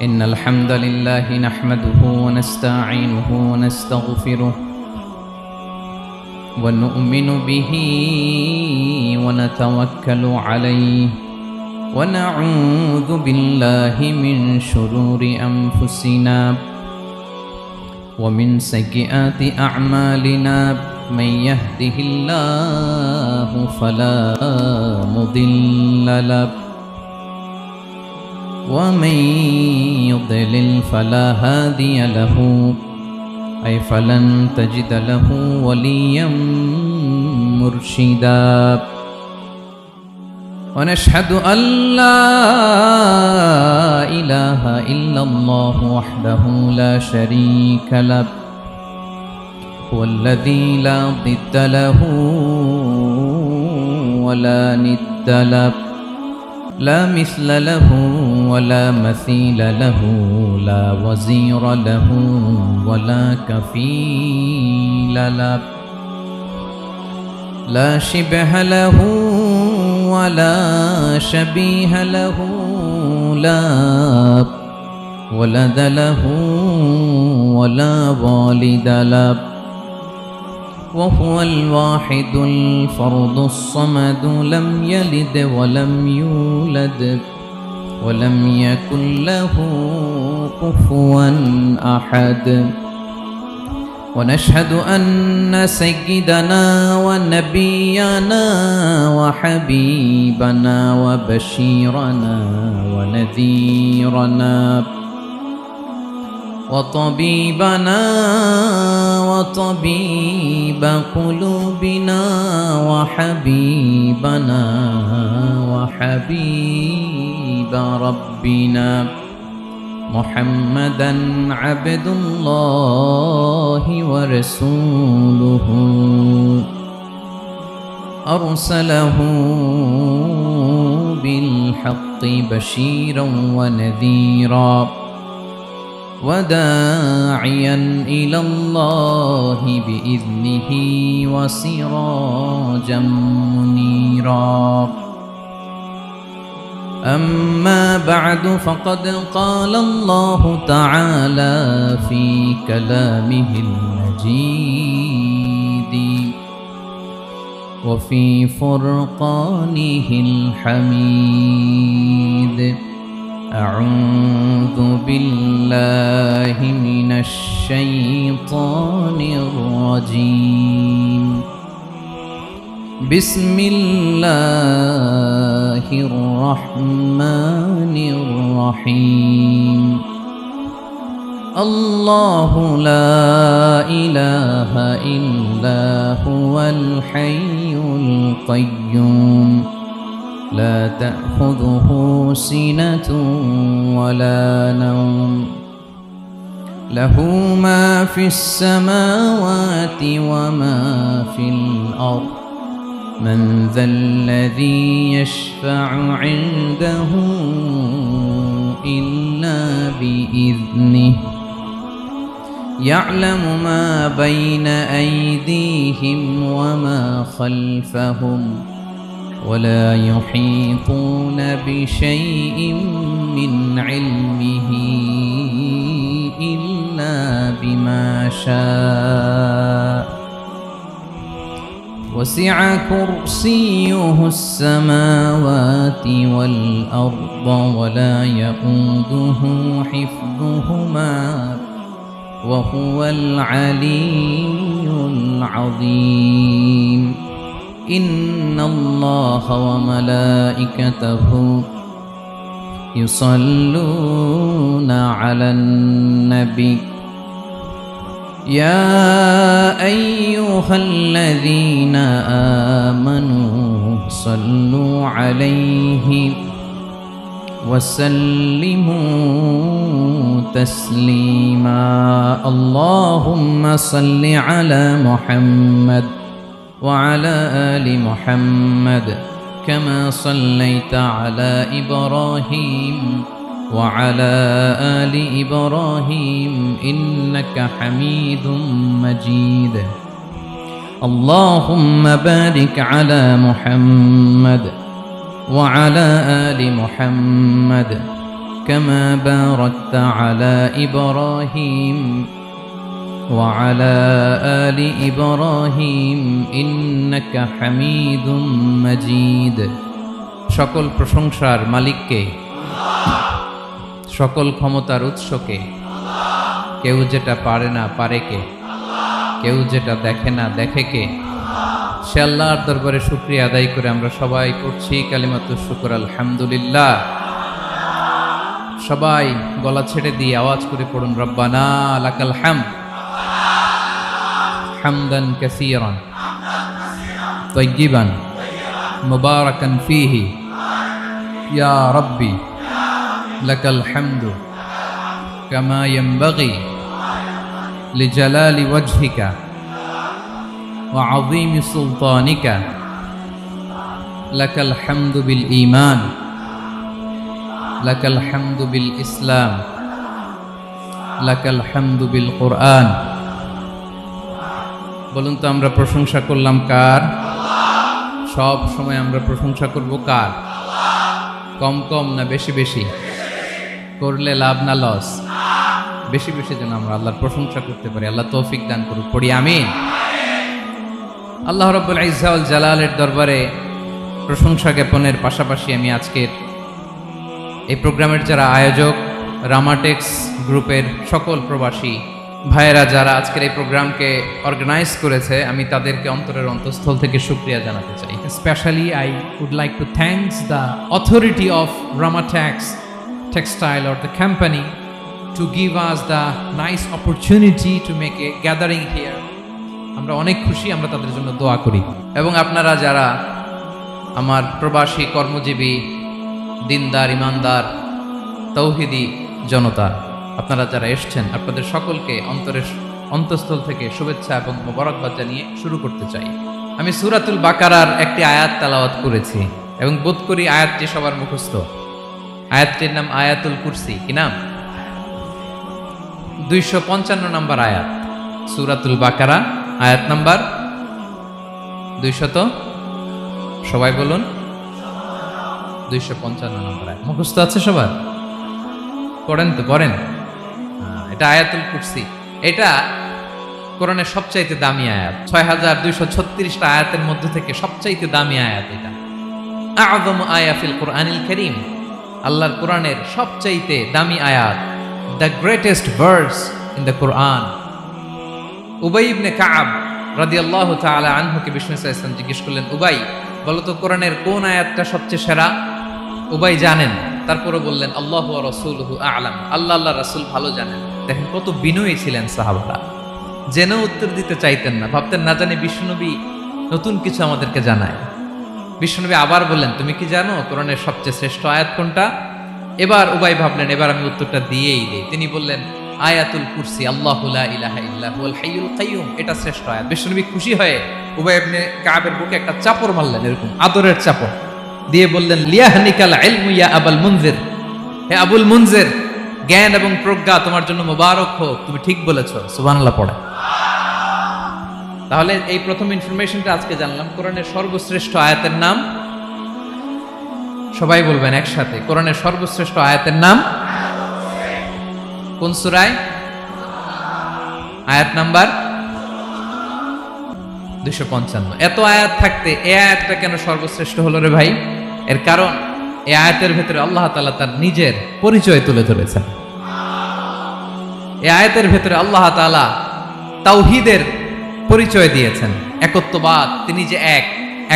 إن الحمد لله نحمده ونستعينه ونستغفره ونؤمن به ونتوكل عليه ونعوذ بالله من شرور أنفسنا ومن سيئات أعمالنا من يهده الله فلا مضل له ومن يضلل فلا هادي له أي فلن تجد له وليا مرشدا ونشهد أن لا إله إلا الله وحده لا شريك له هو الذي لا ضد له ولا ند له لا مثل له ولا مثيل له لا وزير له ولا كفيل له لا شبه له ولا شبيه له لا ولد له ولا والد له وهو الواحد الفرد الصمد لم يلد ولم يولد ولم يكن له كفوا أحد ونشهد أن سيدنا ونبينا وحبيبنا وبشيرنا ونذيرنا وطبيبنا وطبيب قلوبنا وحبيبنا وحبيب ربنا محمدا عبد الله ورسوله أرسله بالحق بشيرا ونذيرا وداعيا إلى الله بإذنه وسراجا منيرا أما بعد فقد قال الله تعالى في كلامه المجيد وفي فرقانه الحميد أعوذ بالله من الشيطان الرجيم بسم الله الرحمن الرحيم الله لا إله إلا هو الحي القيوم لا تأخذه سنة ولا نوم له ما في السماوات وما في الأرض من ذا الذي يشفع عنده إلا بإذنه يعلم ما بين أيديهم وما خلفهم ولا يحيطون بشيء من علمه إلا بما شاء وسع كرسيه السماوات والأرض ولا يؤوده حفظهما وهو العلي العظيم إن الله وملائكته يصلون على النبي يا أيها الذين آمنوا صلوا عليه وسلموا تسليما اللهم صل على محمد وعلى آل محمد كما صليت على إبراهيم وعلى آل إبراهيم إنك حميد مجيد اللهم بارك على محمد وعلى آل محمد كما باركت على إبراهيم وعلى آل إبراهيم إنك حميد مجيد সকল প্রশংসার মালিককে, সকল ক্ষমতার উৎসকে। কেউ যেটা পারে না পারে কে, কেউ যেটা দেখে না দেখে কে। সে আল্লাহর দরবারে শুকরিয়া আদায় করে আমরা সবাই পড়ছি কালিমাতুশ শুকর আলহামদুলিল্লাহ। সবাই গলা ছেড়ে দিয়ে আওয়াজ করে পড়ুন রব্বানা লাকাল হামদ হামদান কাসীরান তাইয়িবান মুবারাকান ফীহি ইয়া রাব্বি লাকাল হামদু কামা ইয়ানবাগি লিজালালি ওয়াজহিকা ওয়া আযীমি সুলতানিকা লাকাল হামদু বিল ঈমান লাকাল হামদু বিল ইসলাম লাকাল হামদু বিল কুরআন। বলুন তো আমরা প্রশংসা করলাম কার? সব সময় আমরা প্রশংসা করব কার? কম কম না বেশি বেশি? করলে লাভ না লস? বেশি বেশি যেন আমরা আল্লাহর প্রশংসা করতে পারি। আল্লাহ তৌফিক দান করুক, পড়ি আমিন। আল্লাহ রাব্বুল ইজ্জা ওয়াল জালালের দরবারে প্রশংসা জ্ঞাপনের পাশাপাশি আমি আজকের এই প্রোগ্রামের যারা আয়োজক, রামাটেক্স গ্রুপের সকল প্রবাসী ভাইয়েরা যারা আজকের এই প্রোগ্রামকে অর্গানাইজ করেছে, আমি তাদেরকে অন্তরের অন্তঃস্থল থেকে শুকরিয়া জানাতে চাই। Especially, I would like to thank the authority of Ramatex Textile or the company to give us the nice opportunity to make a gathering here. আমরা অনেক খুশি, আমরা তাদের জন্য দোয়া করি। এবং আপনারা যারা আমার প্রবাসী কর্মজীবী দিনদার ইমানদার তৌহিদি জনতা, আপনারা যারা এসছেন, আপনাদের সকলকে অন্তরের অন্তঃস্থল থেকে শুভেচ্ছা এবং মোবারকবাদ জানিয়ে শুরু করতে চাই। আমি সূরাতুল বাকারার একটি আয়াত তেলাওয়াত করেছি এবং বোধ করি আয়াতটি সবার মুখস্থ। আয়াতটির নাম আয়াতুল কুরসি। কি নাম? 255 নম্বর আয়াত, সূরাতুল বাকারা, আয়াত নাম্বার 200। সবাই বলুন 255 নম্বর আয়াত। মুখস্থ আছে সবার? পড়েন তো, পড়েন। এটা আয়াতুল কুরসি। এটা কোরআনের সবচাইতে দামি আয়াত। 6236টা আয়াতের মধ্যে থেকে সবচাইতে দামি আয়াত এটা। আযমু আয়া ফিল কুরআনিল কারীম, আল্লাহর কোরআনের সবচাইতে দামি আয়াত, the greatest verse in the Quran. উবাই ইবনে কাব রাদিয়াল্লাহু তাআলা আনহুকে বিষ্ণু সাল্লাল্লাহু আলাইহি ওয়াসাল্লাম জিজ্ঞেস করলেন, উবাই বলো তো কোরআনের কোন আয়াতটা সবচেয়ে সেরা? উবাই জানেন, তারপরে বললেন আল্লাহু ওয়া রাসূলুহু আ'লাম, আল্লাহ আল্লাহ রাসূল ভালো জানেন। দেখেন কত বিনয়ী ছিলেন সাহাবারা, জেনে উত্তর দিতে চাইতেন না, ভাবতেন না জানি বিষ্ণুনবী নতুন কিছু আমাদেরকে জানায়। বিষ্ণুনবী আবার বললেন, তুমি কি জানো কোরআনের সবচেয়ে শ্রেষ্ঠ আয়াত কোনটা? এবার উবাই ভাবলেন এবার আমি উত্তরটা দিয়েই দিই। তিনি বললেন আয়াতুল কুরসি, আল্লাহু লা ইলাহা ইল্লা হুয়াল হাইয়ুল কাইয়ুম, এটা শ্রেষ্ঠ আয়াত। বিষ্ণুনবী খুশি হয়ে উবাই ইবনে কাবের বুকে একটা চাপড় মারলেন, এরকম আদরের চাপড় দিয়ে বললেন, লিয়াহনিকাল ইলমু ইয়া আবুল মুনজির, হে আবুল মুনজির, জ্ঞান এবং প্রজ্ঞা তোমার জন্য মোবারক হোক, তুমি ঠিক বলেছো। সুবহানাল্লাহ পড়ে। তাহলে এই প্রথম ইনফরমেশনটা আজকে জানলাম। কোরআনের সর্বশ্রেষ্ঠ আয়াতের নাম, সবাই বলবেন একসাথে, কোরআনের সর্বশ্রেষ্ঠ আয়াতের নাম কোন সূরায়? আয়াত নাম্বার 255। এত আয়াত থাকতে এই আয়াতটা কেন সর্বশ্রেষ্ঠ হলো রে ভাই? এর কারণ এই আয়াতের ভেতরে আল্লাহ তাআলা তার নিজের পরিচয় তুলে ধরেছেন। এই আয়াতের ভেতরে আল্লাহ তাআলা তাওহীদের পরিচয় দিয়েছেন, একত্ববাদ, তিনি যে এক,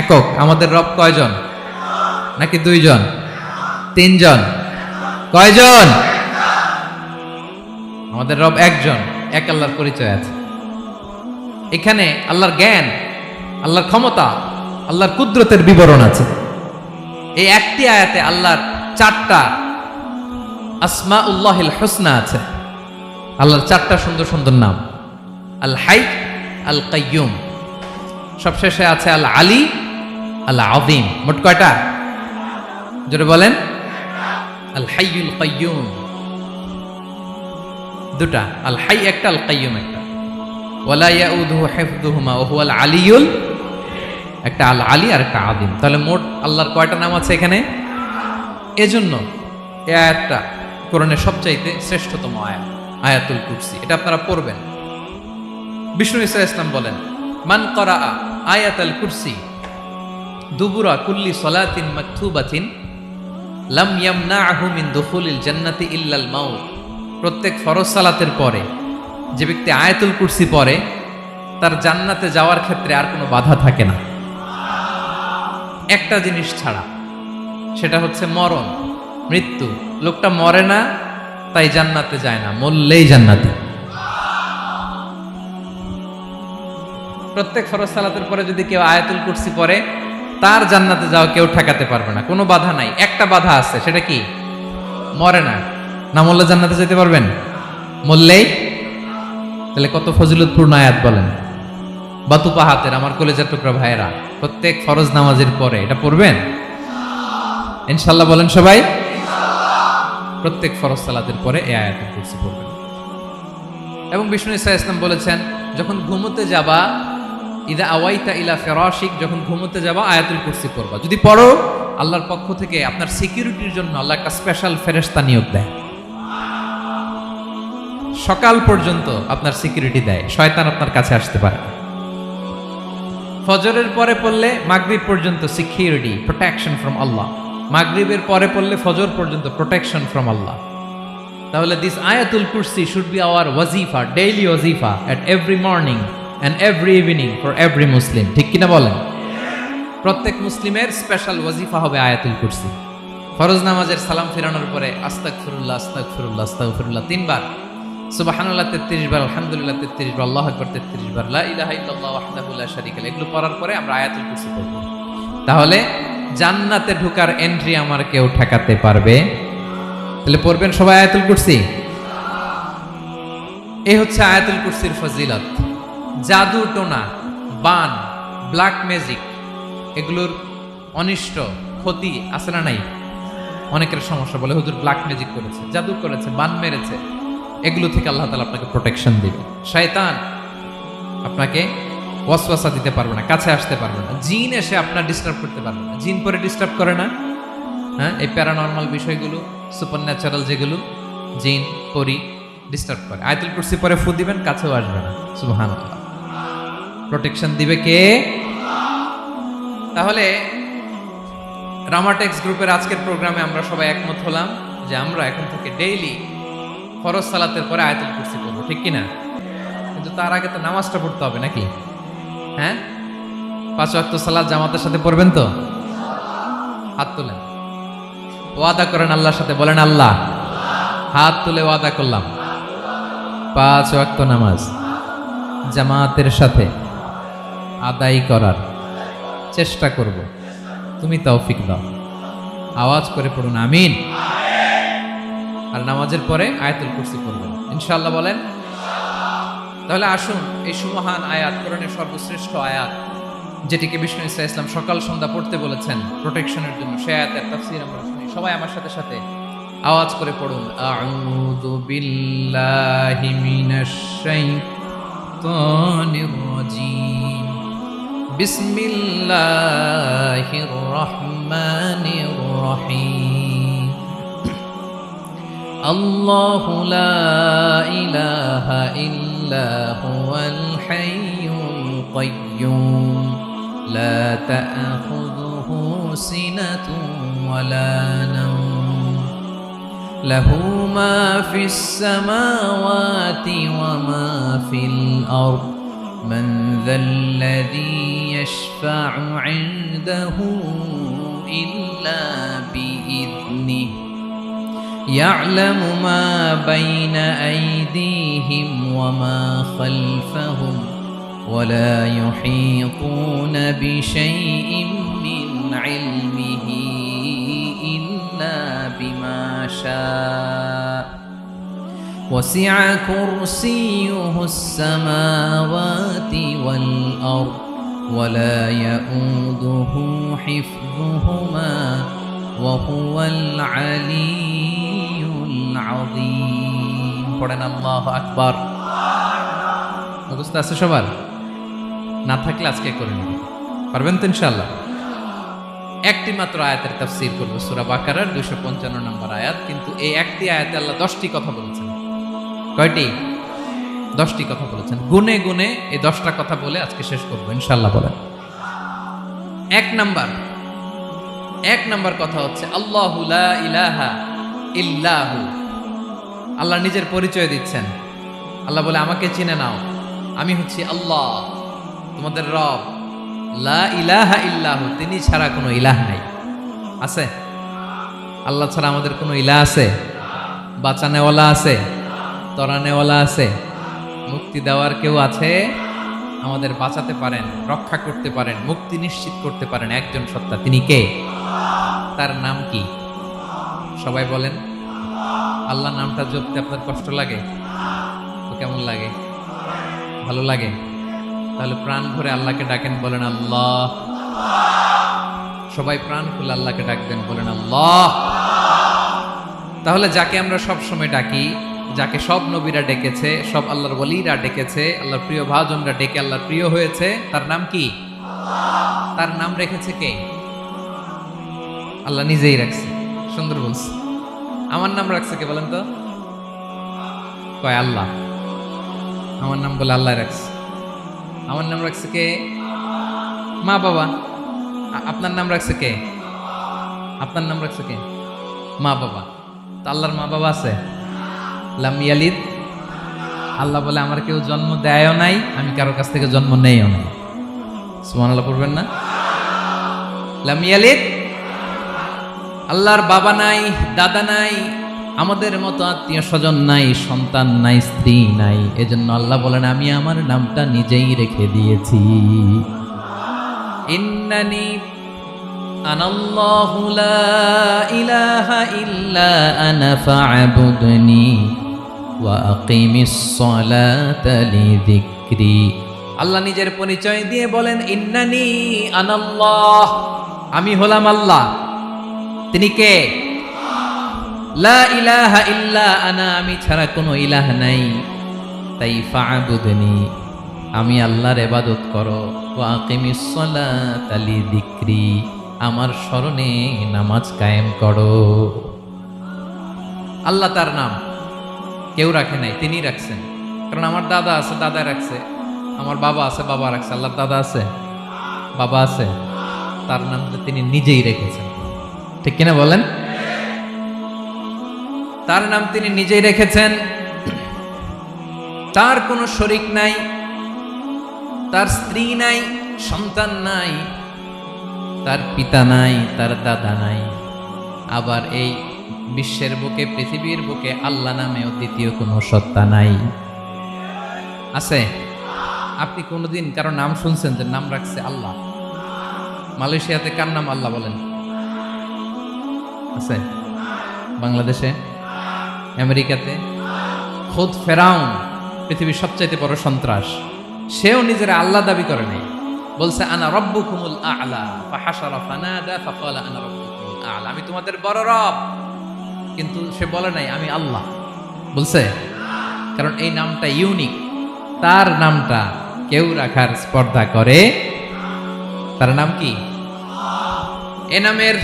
একক। আমাদের রব কয়জন? নাকি দুইজন, তিনজন? কয়জন? আমাদের রব একজন, এক আল্লাহর পরিচয় আছে। এখানে আল্লাহর জ্ঞান, আল্লাহর ক্ষমতা, আল্লাহর কুদরতের বিবরণ আছে। এই একটি আয়াতে আল্লাহর 4টা আসমাউল্লাহিল হুসনা আছে। আল্লাহর 4টা সুন্দর সুন্দর নাম, আল হাই, আল কাইয়ুম, সবশেষে আছে আল আলী, আল আযীম। মোট কয়টা? জোরে বলেন। আল হাইয়ুল কাইয়ুম দুটা, আল হাই একটা, আল কাইয়ুম একটা। ওয়ালা ইয়াউদুহু হিফযুহুমা ওয়া হুয়াল আলিয়ুল, একটা আল আলী আর একটা আদিম। তাহলে মোট আল্লাহর কয়টা নাম আছে এখানে? এজন্য এই আয়াতটা কোরআনের সবচাইতে শ্রেষ্ঠতম আয়াত, আয়াতুল কুরসি। এটা আপনারা পড়বেন। বিষ্ণু ইসা ইসলাম বলেন, মান করা আয়াতুল কুরসি দুবুরা কুল্লি সলাতিন মাকতুবাতিন লাম ইয়ামনাহু মিন দুখুলিল জান্নাতি ইল্লাল মাউত। প্রত্যেক ফরজ সালাতের পরে যে ব্যক্তি আয়াতুল কুরসি পড়ে তার জান্নাতে যাওয়ার ক্ষেত্রে আর কোনো বাধা থাকে না, একটা জিনিস ছাড়া, সেটা হচ্ছে মরণ, মৃত্যু। লোকটা মরে না তাই জান্নাতে যায় না, মরলেই জান্নাতে। প্রত্যেক ফরজ সালাতের পরে যদি কেউ আয়াতুল কুরসি পড়ে তার জান্নাতে যাওয়া কেউ ঠেকাতে পারবে না, কোনো বাধা নাই। একটা বাধা আছে, সেটা কি? মরে না। না মরলে জান্নাতে যেতে পারবেন? মরলেই। তাহলে কত ফজিলতপূর্ণ আয়াত বলেন। বাতুপা হাতের আমার কলেজের টুকরা ভাইয়েরা, প্রত্যেক ফরজ নামাজের পরে এটা পড়বেন ইনশাল্লাহ। বলেন সবাই, প্রত্যেক ফরজ সালাতের পরে এই আয়াতুল কুরসি পড়বেন। এবং বিষ্ণু ইসা ইসলাম বলেছেন, যখন ঘুমোতে যাবা, ইদা আওয়াইতা ইলা ফিরাশিক, যখন ঘুমোতে যাবা আয়াতুল কুরসি পড়বা। যদি পড়ো, আল্লাহর পক্ষ থেকে আপনার সিকিউরিটির জন্য আল্লাহ একটা স্পেশাল ফেরেশতা নিয়োগ দেয়। সকাল পর্যন্ত আপনার সিকিউরিটি দেয়, শয়তান আপনার কাছে আসতে পারে না। ফজরের পরে পড়লে মাগরিব পর্যন্ত সিকিউরিটি, প্রোটেকশন ফ্রম আল্লাহ। মাগরিবের পরে পড়লে ফজর পর্যন্ত প্রোটেকশন ফ্রম আল্লাহ। তাহলে দিস আয়াতুল কুরসি শুড বি আওয়ার ওয়াজিফা, ডেইলি ওয়াজিফা at every morning and every evening for every Muslim. ঠিক কিনা বলেন? প্রত্যেক মুসলিমের স্পেশাল ওয়াজিফা হবে আয়াতুল কুরসি। ফরজ নামাজের সালাম ফিরানোর পরে আস্তাগফিরুল্লাহ আস্তাগফিরুল্লাহ আস্তাগফিরুল্লাহ 3 বার, সুবহানাল্লাহ 33 বার, আলহামদুলিল্লাহ 33 বার, আল্লাহু আকবার 33 বার, লা ইলাহা ইল্লাল্লাহ ওয়াহদাহু লা শারীকা লাহু, এগুলো পড়ার পরে আমরা আয়াতুল কুরসি পড়ব। তাহলে জান্নাতে ঢোকার এন্ট্রি আমার কেউ ঠেকাতে পারবে? তাহলে পড়বেন সবাই আয়াতুল কুরসি। এই হচ্ছে আয়াতুল কুরসির ফজিলত। জাদু টোনা, বান, ব্ল্যাক ম্যাজিক, এগুলোর অনিষ্ট ক্ষতি আছে না নাই? অনেকের সমস্যা, বলে হুজুর ব্ল্যাক ম্যাজিক করেছে, জাদু করেছে, বান মেরেছে, এগুলো থেকে আল্লাহ তাআলা আপনাকে প্রোটেকশন দিবে। শয়তান আপনাকে ওয়াসওয়াসা দিতে পারবে না, কাছে আসতে পারবে না। জিন এসে আপনার ডিস্টার্ব করতে পারবে না। জিন পরে ডিস্টার্ব করে না? হ্যাঁ, এই প্যারানর্মাল বিষয়গুলো, সুপার ন্যাচারাল যেগুলো, জিন পরি ডিস্টার্ব করে। আয়াতুল কুরসি পরে ফু দিবেন, কাছেও আসবে না। সুবহানাল্লাহ। প্রোটেকশন দিবে কে? তাহলে রামাটেক্স গ্রুপের আজকের প্রোগ্রামে আমরা সবাই একমত হলাম যে আমরা এখন থেকে ডেইলি ফরজ সালাতের পরে আয়াতুল কুরসি পড়বো, ঠিক কিনা? কিন্তু তার আগে তো নামাজটা পড়তে হবে নাকি? হ্যাঁ, 5 ওয়াক্ত সালাত জামাতের সাথে পড়বেন তো? হাত তুলেন, ওয়াদা করেন আল্লাহর সাথে, বলেন আল্লাহ, হাত তুলে ওয়াদা করলাম 5 ওয়াক্ত নামাজ জামাতের সাথে আদায় করার চেষ্টা করব, তুমি তৌফিক দাও। আওয়াজ করে পড়ুন আমিন। আর নামাজের পরে আয়াতুল কুরসি পড়বেন ইনশাআল্লাহ, বলেন। তাহলে আসুন এই সুমহান আয়াত, কোরআনের সর্বশ্রেষ্ঠ আয়াত, যেটিকে বিষ্ণু ইসা ইসলাম সকাল সন্ধ্যা পড়তে বলেছেন প্রোটেকশনের জন্য, সে আয়াতের তাফসীর আমরা শুনি। সবাই আমার সাথে সাথে আওয়াজ করে পড়ুন, আউযু বিল্লাহি মিনাশ শাইতানির রাজীম, বিসমিল্লাহির রহমানির রহিম, আল্লাহু লা ইলাহা ইল্লা হুয়াল হাইয়ুল কাইয়্যুম, লা তা'খুযুহু সিনাতুন ওয়ালা নাওম, লাহু মা ফিস সামাওয়াতি ওয়া মা ফিল আরদ, মান যাল্লাযী ইয়াশফা'ু 'ইনদাহু ইল্লা বিইذনিহি, يعلم ما بين أيديهم وما خلفهم ولا يحيطون بشيء من علمه إلا بما شاء وسع كرسيه السماوات والأرض ولا يؤوده حفظهما وهو العلي العظيم। পড়েন আল্লাহু আকবার। মুখস্থ আছে সবার? না থাকলে আজকে করে নিন। পারবেন তো ইনশাআল্লাহ? একটি মাত্র আয়াতের তাফসীর করব, সূরা বাকারার 255 নম্বর আয়াত। কিন্তু এই একটি আয়াতে আল্লাহ 10টি কথা বলেছেন। কয়টি? 10টি কথা বলেছেন। গুনে গুনে এই 10টা কথা বলে আজকে শেষ করব ইনশাআল্লাহ। বলেন এক নাম্বার কথা হচ্ছে আল্লাহু লা ইলাহা ইল্লাহু। আল্লাহ নিজের পরিচয় দিচ্ছেন। আল্লাহ বলে আমাকে চিনে নাও, আমি হচ্ছি আল্লাহ তোমাদের রব। লা ইলাহা ইল্লাহু, তিনি ছাড়া কোনো ইলাহ নাই। আছে? আল্লাহ ছাড়া আমাদের কোনো ইলাহ আছে? বাঁচানেওয়ালা আছে? তরানেওয়ালা আছে? মুক্তি দেওয়ার কেউ আছে? আমাদের বাঁচাতে পারেন, রক্ষা করতে পারেন, মুক্তি নিশ্চিত করতে পারেন একজন সত্তা। তিনি কে? তার নাম কি? সবাই বলেন। আল্লাহ নামটা জপতে আপনার কষ্ট লাগে তো কেমন লাগে? ভালো লাগে? তাহলে প্রাণ ভরে আল্লাহকে ডাকেন, বলেন আল্লাহ। সবাই প্রাণ খুলে আল্লাহকে ডাকবেন, বলেন আল্লাহ। তাহলে যাকে আমরা সব সময় ডাকি, যাকে সব নবীরা ডেকেছে, সব আল্লাহর ওলিরা ডেকেছে, আল্লাহর প্রিয় ভাজনরা ডেকে আল্লাহর প্রিয় হয়েছে, তার নাম কি? তার নাম রেখেছে কে? আল্লাহ নিজেই রাখছে। সুন্দর বলছে। আমার নাম রাখছে কে বলেন তো? কয় আল্লাহ। আমার নাম বলে আল্লাহ রাখছে। আমার নাম রাখছে কে? মা বাবা। আপনার নাম রাখছে কে? আপনার নাম রাখছে কে? মা বাবা। তো আল্লাহর মা বাবা আছে? লাম ইয়ালিদ। আল্লাহ বলে আমার কেউ জন্ম দেয়ও নাই, আমি কারোর কাছ থেকে জন্ম নেইও নাই। সুবহানাল্লাহ পড়বেন না? লাম ইয়ালিদ। আল্লাহর বাবা নাই, দাদা নাই, আমাদের মতো আত্মীয় স্বজন নাই, সন্তান নাই, স্ত্রী নাই। এজন্য আল্লাহ বলেন আমি আমার নামটা নিজেই রেখে দিয়েছি। ইন্নানি আনাল্লাহু লা ইলাহা ইল্লা আনা ফা'বুদনি ওয়া আকিমিস সালাতা লিযিকরি। আল্লাহ নিজের পরিচয় দিয়ে বলেন ইন্নানি আনাল্লাহ, আমি হলাম আল্লাহ। তিনি কে? লা ইলাহা ইল্লা আনা, আমি ছাড়া কোনো ইলাহ নাই। তাই ফা'বুদনি, আমি আল্লাহর ইবাদত করো। ওয়া আকিমিস সালাতা লিযিকরি, আমার স্মরণে নামাজ কায়েম করো। আল্লাহ তার নাম কেউ রাখে নাই, তিনি রাখছেন। কারণ আমার দাদা আছে, দাদা রাখছে। আমার বাবা আছে, বাবা রাখছে। আল্লাহর দাদা আছে, বাবা আছে, তার নাম তিনি নিজেই রেখেছেন। ঠিক কিনা বলেন? তার নাম তিনি নিজেই রেখেছেন। তার কোনো শরীক নাই, তার স্ত্রী নাই, সন্তান নাই, তার পিতা নাই, তার দাদা নাই। আবার এই বিশ্বের বুকে, পৃথিবীর বুকে আল্লাহ নামেও দ্বিতীয় কোনো সত্তা নাই। আছে? আপনি কোনোদিন কারো নাম শুনছেন যে নাম রাখছে আল্লাহ? মালয়েশিয়াতে কার নাম আল্লাহ বলেন? আছে? বাংলাদেশে? আমেরিকাতে? খুদ ফেরাউন, পৃথিবীর সবচাইতে বড় সন্ত্রাস, সেও নিজের আল্লাহ দাবি করে নাই। বলছে আনা রব্বুকুমুল আ'লা, ফাহাশারা ফানাদা ফাকালা আনা রব্বুকুমুল আ'লা, আমি তোমাদের বড় রব। কিন্তু সে বলে নাই আমি আল্লাহ। বলছে? কারণ এই নামটা ইউনিক। তার নামটা কেউ রাখার স্পর্ধা করে। তার নাম কি? এ নামের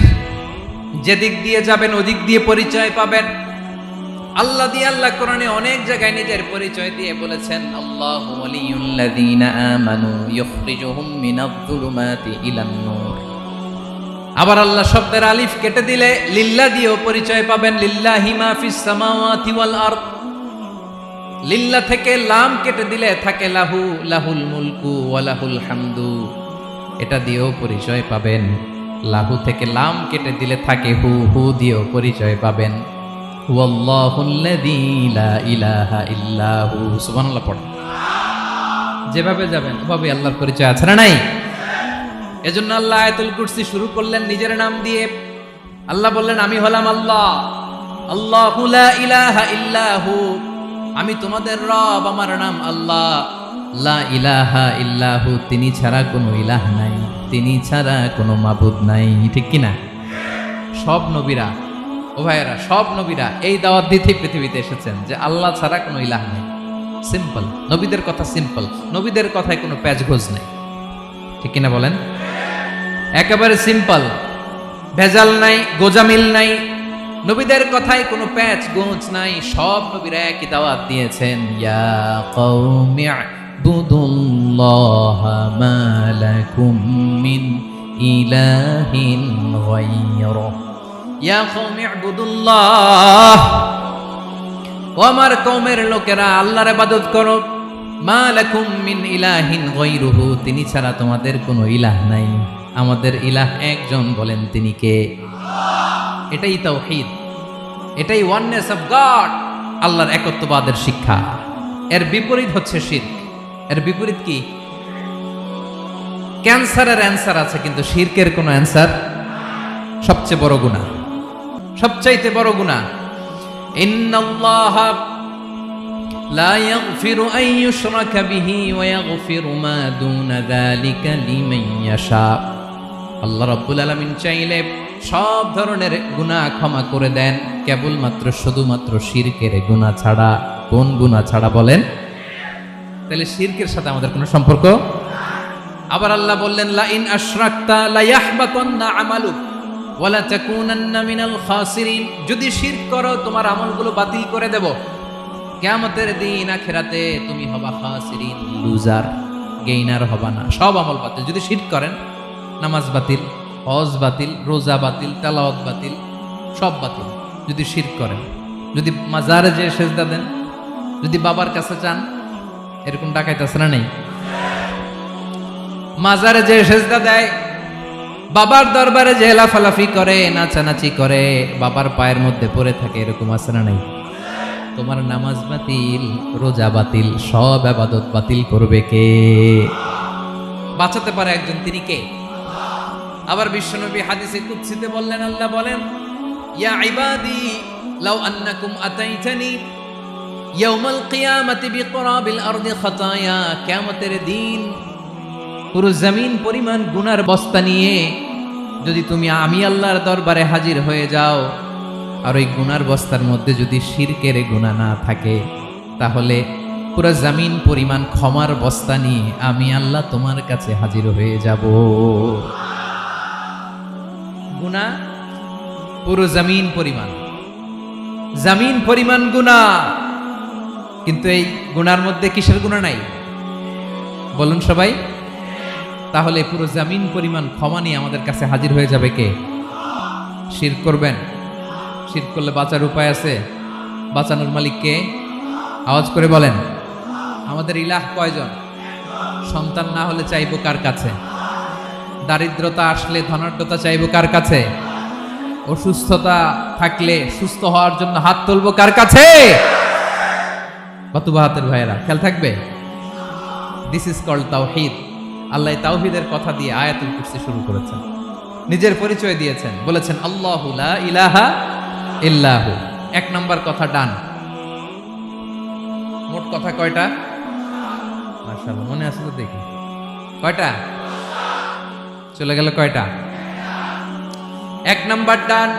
যেদিক দিয়ে যাবেন ওদিক দিয়ে পরিচয় পাবেন। আল্লাহ দিয়ে আল্লাহ কোরআনে অনেক জায়গায় নিজের পরিচয় দিয়ে বলেছেন আল্লাহু ওয়ালিয়ুল্লাযীনা আমানু ইখরিজুহুম মিনায-যুলুমাতি ইলান-নূর। আবার আল্লাহ শব্দের আলিফ কেটে দিলে লিল্লাহ দিয়েও পরিচয় পাবেন। লিল্লাহি মা ফিস সামাওয়াতি ওয়াল আরদ। লিল্লাহ থেকে লাম কেটে দিলে থাকে লাহু, লাহুল মুলকু ওয়া লাহুল হামদু, এটা দিয়েও পরিচয় পাবেন। লাহু থেকে লাম কেটে দিলে থাকে হু, হু দিয়েও পরিচয় পাবেন। ওয়াল্লাহুল্লাযী লা ইলাহা ইল্লাহু। সুবহানাল্লাহ পড়েন। যেভাবে যাবেন ওভাবে আল্লাহর পরিচয় আছে না নাই? এজন্য আল্লাহ আয়াতুল কুরসি শুরু করলেন নিজের নাম দিয়ে। আল্লাহ বললেন আমি হলাম আল্লাহ। আল্লাহু লা ইলাহা ইল্লাহু, আমি তোমাদের রব, আমার নাম আল্লাহ। লা ইলাহা ইল্লাহু, তিনি ছাড়া কোনো ইলাহ নাই, তিনি ছাড়া কোনো মাবুদ নাই। ঠিক কিনা? সব নবীরা, ও ভাইয়েরা, সব নবীরা এই দাওয়াত দিতে পৃথিবীতে এসেছেন যে আল্লাহ ছাড়া কোনো ইলাহ নেই। সিম্পল। নবীদের কথা সিম্পল, নবীদের কথায় কোনো প্যাচগোজ নেই। ঠিক কিনা বলেন? একেবারে সিম্পল, ভেজাল নাই, গোজামিল নাই, নবীদের কথায় কোনো প্যাচ গোঁচ নাই। সব নবীরা একই দাওয়াত দিয়েছেন, ইয়া কওমি ইবুদুল্লাহা মা লাকুম মিন ইলাহিন গায়রুহু, ইয়া কওমি ইবুদুল্লাহ, ও আমার কওমের লোকেরা আল্লাহর ইবাদত করো, মা লাকুম মিন ইলাহিন গায়রুহু, তিনি ছাড়া তোমাদের কোনো ইলাহ নাই, আমাদের ইলাহ একজন, বলেন তিনি কে? এটাই তাওহীদ, এটাই ওয়াননেস অফ গড, আল্লাহর একত্ববাদের শিক্ষা। এর বিপরীত হচ্ছে শিরক। এর বিপরীত কি? ক্যান্সারের অ্যান্সার আছে, কিন্তু শিরকের কোনো অ্যান্সার। সবচেয়ে বড় গুনাহ, সবচাইতে বড় গুনাহ। ইন্নাল্লাহা লা ইয়াগফিরু আন ইউশরাকা বিহি ওয়া ইয়াগফিরু মা দুনা যালিকা লিমান ইয়াশা। আল্লাহ রাব্বুল আলামিন চাইলে সব ধরনের গুনাহ ক্ষমা করে দেন, কেবলমাত্র শুধুমাত্র শিরকের গুনাহ ছাড়া। কোন গুনাহ ছাড়া বলেন? তাহলে শিরকের সাথে আমাদের কোনো সম্পর্ক। আবার আল্লাহ বললেন, লা ইন আশরাকতা লা ইয়াহবাতান্না আমালুক ওয়া লা তাকুনান্না মিনাল খাসিরিন, যদি শিরক করো তোমার আমলগুলো বাতিল করে দেব, কিয়ামতের দিন আখিরাতে তুমি হবা খাসিরিন, লুজার, গেইনার হবা না, সব আমল বাতিল। যদি শিরক করেন, নামাজ বাতিল, হজ বাতিল, রোজা বাতিল, তেলাওয়াত বাতিল, সব বাতিল। যদি শিরক করেন, যদি মাজারে যে সেজদা দেন, যদি বাবার কাছে চান, এরকম ডাকাইত আছে না নেই? মাজারে যে সেজদা দেয়, বাবার দরবারে যে লাফালাফি করে, নাচানাচি করে, বাবার পায়ের মধ্যে পড়ে থাকে, এরকম আছে না নেই? তোমার নামাজ বাতিল, রোজা বাতিল, সব ইবাদত বাতিল করবে কে? বাঁচাতে পারে একজন, তিনি কে? আবার বিশ্বনবী হাদিসে কুদসিতে বললেন, আল্লাহ বলেন, ইয়া ইবাদি লাউ আন্নাকুম আতাইতানি ইয়াউমাল কিয়ামাতি বিকরাবিল আরদি খাতায়া, কিয়ামতের দিন পুরো জমিন পরিমাণ গুনার বস্তা নিয়ে যদি তুমি আমি আল্লাহর দরবারে হাজির হয়ে যাও, আর ওই গুনার বস্তার মধ্যে যদি শিরকের গুনাহ না থাকে, তাহলে পুরো জমিন পরিমাণ ক্ষমার বস্তা নিয়ে আমি আল্লাহ তোমার কাছে হাজির হয়ে যাব। গুনাহ পুরো জমিন পরিমাণ, জমিন পরিমাণ গুনাহ, কিন্তু এই গুনার মধ্যে কিসের গুনাহ নাই বলুন সবাই? তাহলে পুরো জমিন পরিমাণ ক্ষমা নিয়ে আমাদের কাছে হাজির হয়ে যাবে কে? শিরক করবেন? শিরক করলে বাঁচার উপায় আছে? বাঁচানোর মালিক কে? আওয়াজ করে বলেন। আমাদের ইলাহ কয়জন? সন্তান না হলে চাইবো কার কাছে? দারিদ্রতা আসলে ধনাঢ্যতা চাইবো কার কাছে? অসুস্থতা থাকলে সুস্থ হওয়ার জন্য হাত তুলবো কার কাছে? বাতুবাহাতের ভাইয়েরা খেয়াল থাকবে। দিস ইজ কল্ড তাওহীদ। আল্লাহ তাওহীদের কথা দিয়ে আয়াতুল কুরসি শুরু করেছেন, নিজের পরিচয় দিয়েছেন, বলেছেন আল্লাহু লা ইলাহা ইল্লাহু। এক নাম্বার কথা ডান। মোট কথা কয়টা? মাশাআল্লাহ, মনে আছে তো দেখি। কয়টা? চলে গেল কয়টা? এক নাম্বার ডান।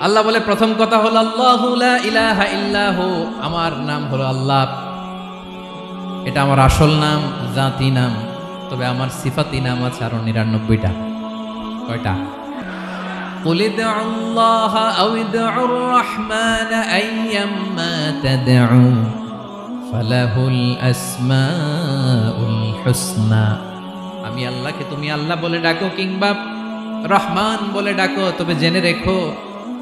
আল্লাহ বলে প্রথম কথা হলো আল্লাহু লা ইলাহা ইল্লাহু, আমার নাম হলো আল্লাহ। এটা আমার আসল নাম, জাতি নাম। তবে আমার সিফাতি নাম আছে আরো 99টা। কয়টা? قل ادعوا الله أو ادعوا الرحمن أيما تدعوا فله الأسماء الحسنى। আমি আল্লাহকে তুমি আল্লাহ বলে ডাকো কিংবা রহমান বলে ডাকো, তবে জেনে রেখো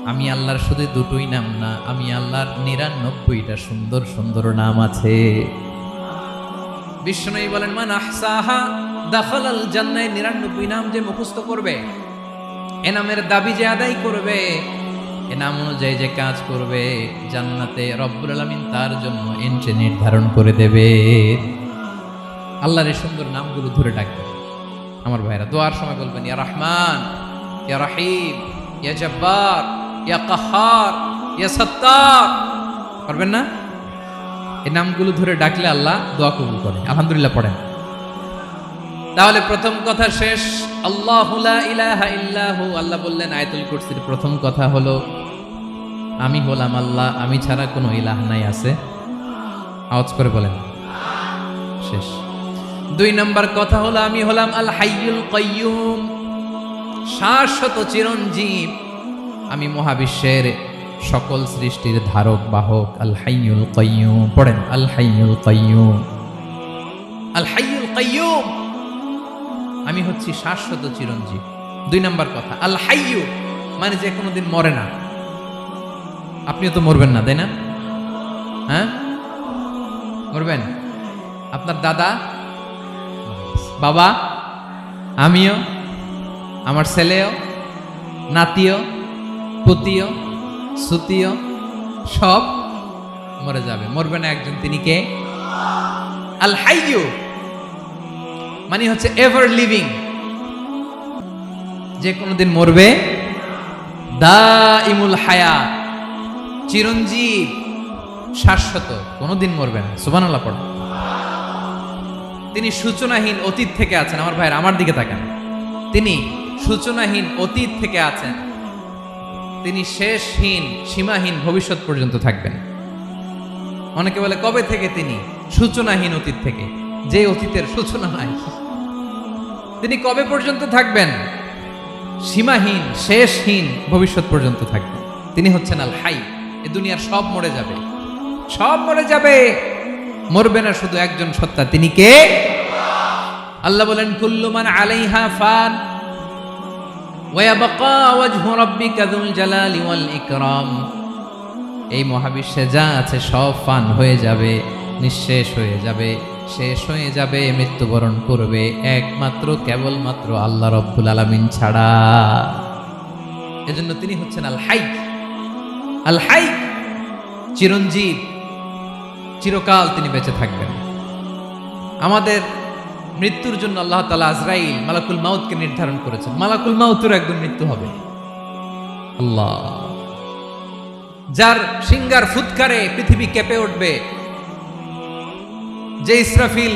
আমি আল্লাহর শুধু দুটোই নাম না, আমি আল্লাহর 99টা সুন্দর সুন্দর নাম আছে। বিষ্ণু বলেন, মান আহসাহা দাখালাল জান্নাহ। 99 নাম যে মুখস্থ করবে, এ নামের দাবি যে আদায় করবে, এ নাম অনুযায়ী যে কাজ করবে, জান্নাতে রব্বুল আলামিন তার জন্য এন্ট্রি নির্ধারণ করে দেবে। আল্লাহর এই সুন্দর নামগুলো ধরে ডাকবেন। আমার ভাইরা দোয়ার সময় বলবেন, ইয়া রহমান, ইয়া রহিম, ইয়া জব্বার, ইয়া কাহ্হার, ইয়া সত্তার। পারবেন না? এই নামগুলো ধরে ডাকলে আল্লাহ দোয়া কবুল করে। আলহামদুলিল্লাহ পড়েন। তাহলে প্রথম কথা শেষ। আল্লাহু লা ইলাহা ইল্লাহু। আল্লাহ বললেন আয়াতুল কুরসির প্রথম কথা হলো আমি হলাম আল্লাহ, আমি ছাড়া কোনো ইলাহ নাই। আছে? আওয়াজ করে বলেন। শেষ। 2 নম্বর কথা হলো আমি হলাম আল হাইয়ুল কাইয়ুম। শাশ্বত চিরঞ্জীব, আমি মহাবিশ্বের সকল সৃষ্টির ধারক বাহক। আল হাইয়ুল কাইয়্যুম, পড়েন আল হাইয়ুল কাইয়্যুম, আল হাইয়ুল কাইয়্যুম, আমি হচ্ছি শাশ্বত চিরঞ্জীব। 2 নাম্বার কথা, আল হাইয়্যু মানে যে কোনোদিন মরে না। আপনিও তো মরবেন না, তাই না? হ্যাঁ, মরবেন। আপনার দাদা, বাবা, আমিও, আমার ছেলেও, নাতিও, পুতিও, সুতিও সব মরে যাবে। মরবে না একজন, তিনি কে? আল হাইয়্যু মানে হচ্ছে এভার লিভিং, যে কোনোদিন মরবে। দাইমুল হায়াত, চিরঞ্জীব, শাশ্বত, কোনোদিন মরবে না। সুবহানাল্লাহ পড়ো। তিনি সূচনাহীন অতীত থেকে আছেন। আমার ভাইয়ের আমার দিকে তাকান, তিনি সূচনাহীন অতীত থেকে আছেন, তিনি শেষহীন সীমাহীন ভবিষ্যৎ পর্যন্ত থাকবেন। অনেকে বলে কবে থেকে? তিনি সূচনাহীন অতীত থেকে, যে অতীতের সূচনা নাই। তিনি কবে পর্যন্ত থাকবেন? সীমাহীন শেষহীন ভবিষ্যৎ পর্যন্ত থাকবেন। তিনি হচ্ছেন আল হাই। এ দুনিয়ার সব মরে যাবে, সব মরে যাবে, মরবে না শুধু একজন সত্তা, তিনি কে? আল্লাহ বলেন কুল্লু মান আলাইহা ফান ওয়া ইয়াবকা ওয়াজহু রাব্বিকা যুল জালালি ওয়াল ইকরাম। এই মহাবিশ্বে যা আছে সব ফান হয়ে যাবে, নিঃশেষ হয়ে যাবে, শেষ হয়ে যাবে, মৃত্যুবরণ করবে, একমাত্র কেবলমাত্র আল্লাহ রব্বুল আলামিন ছাড়া। এজন্য তিনি হচ্ছেন আল হাই। আল হাই চিরঞ্জীব, চিরকাল তিনি বেঁচে থাকবেন। আমাদের মৃত্যুর জন্য আল্লাহ তাআলা আজরাইল মালাকুল মাউতকে নির্ধারণ করেছেন। মালাকুল মাউতের একদিন মৃত্যু হবে। আল্লাহ, যার সিংগার ফুৎকারে পৃথিবী কেঁপে উঠবে, যে ইসরাফিল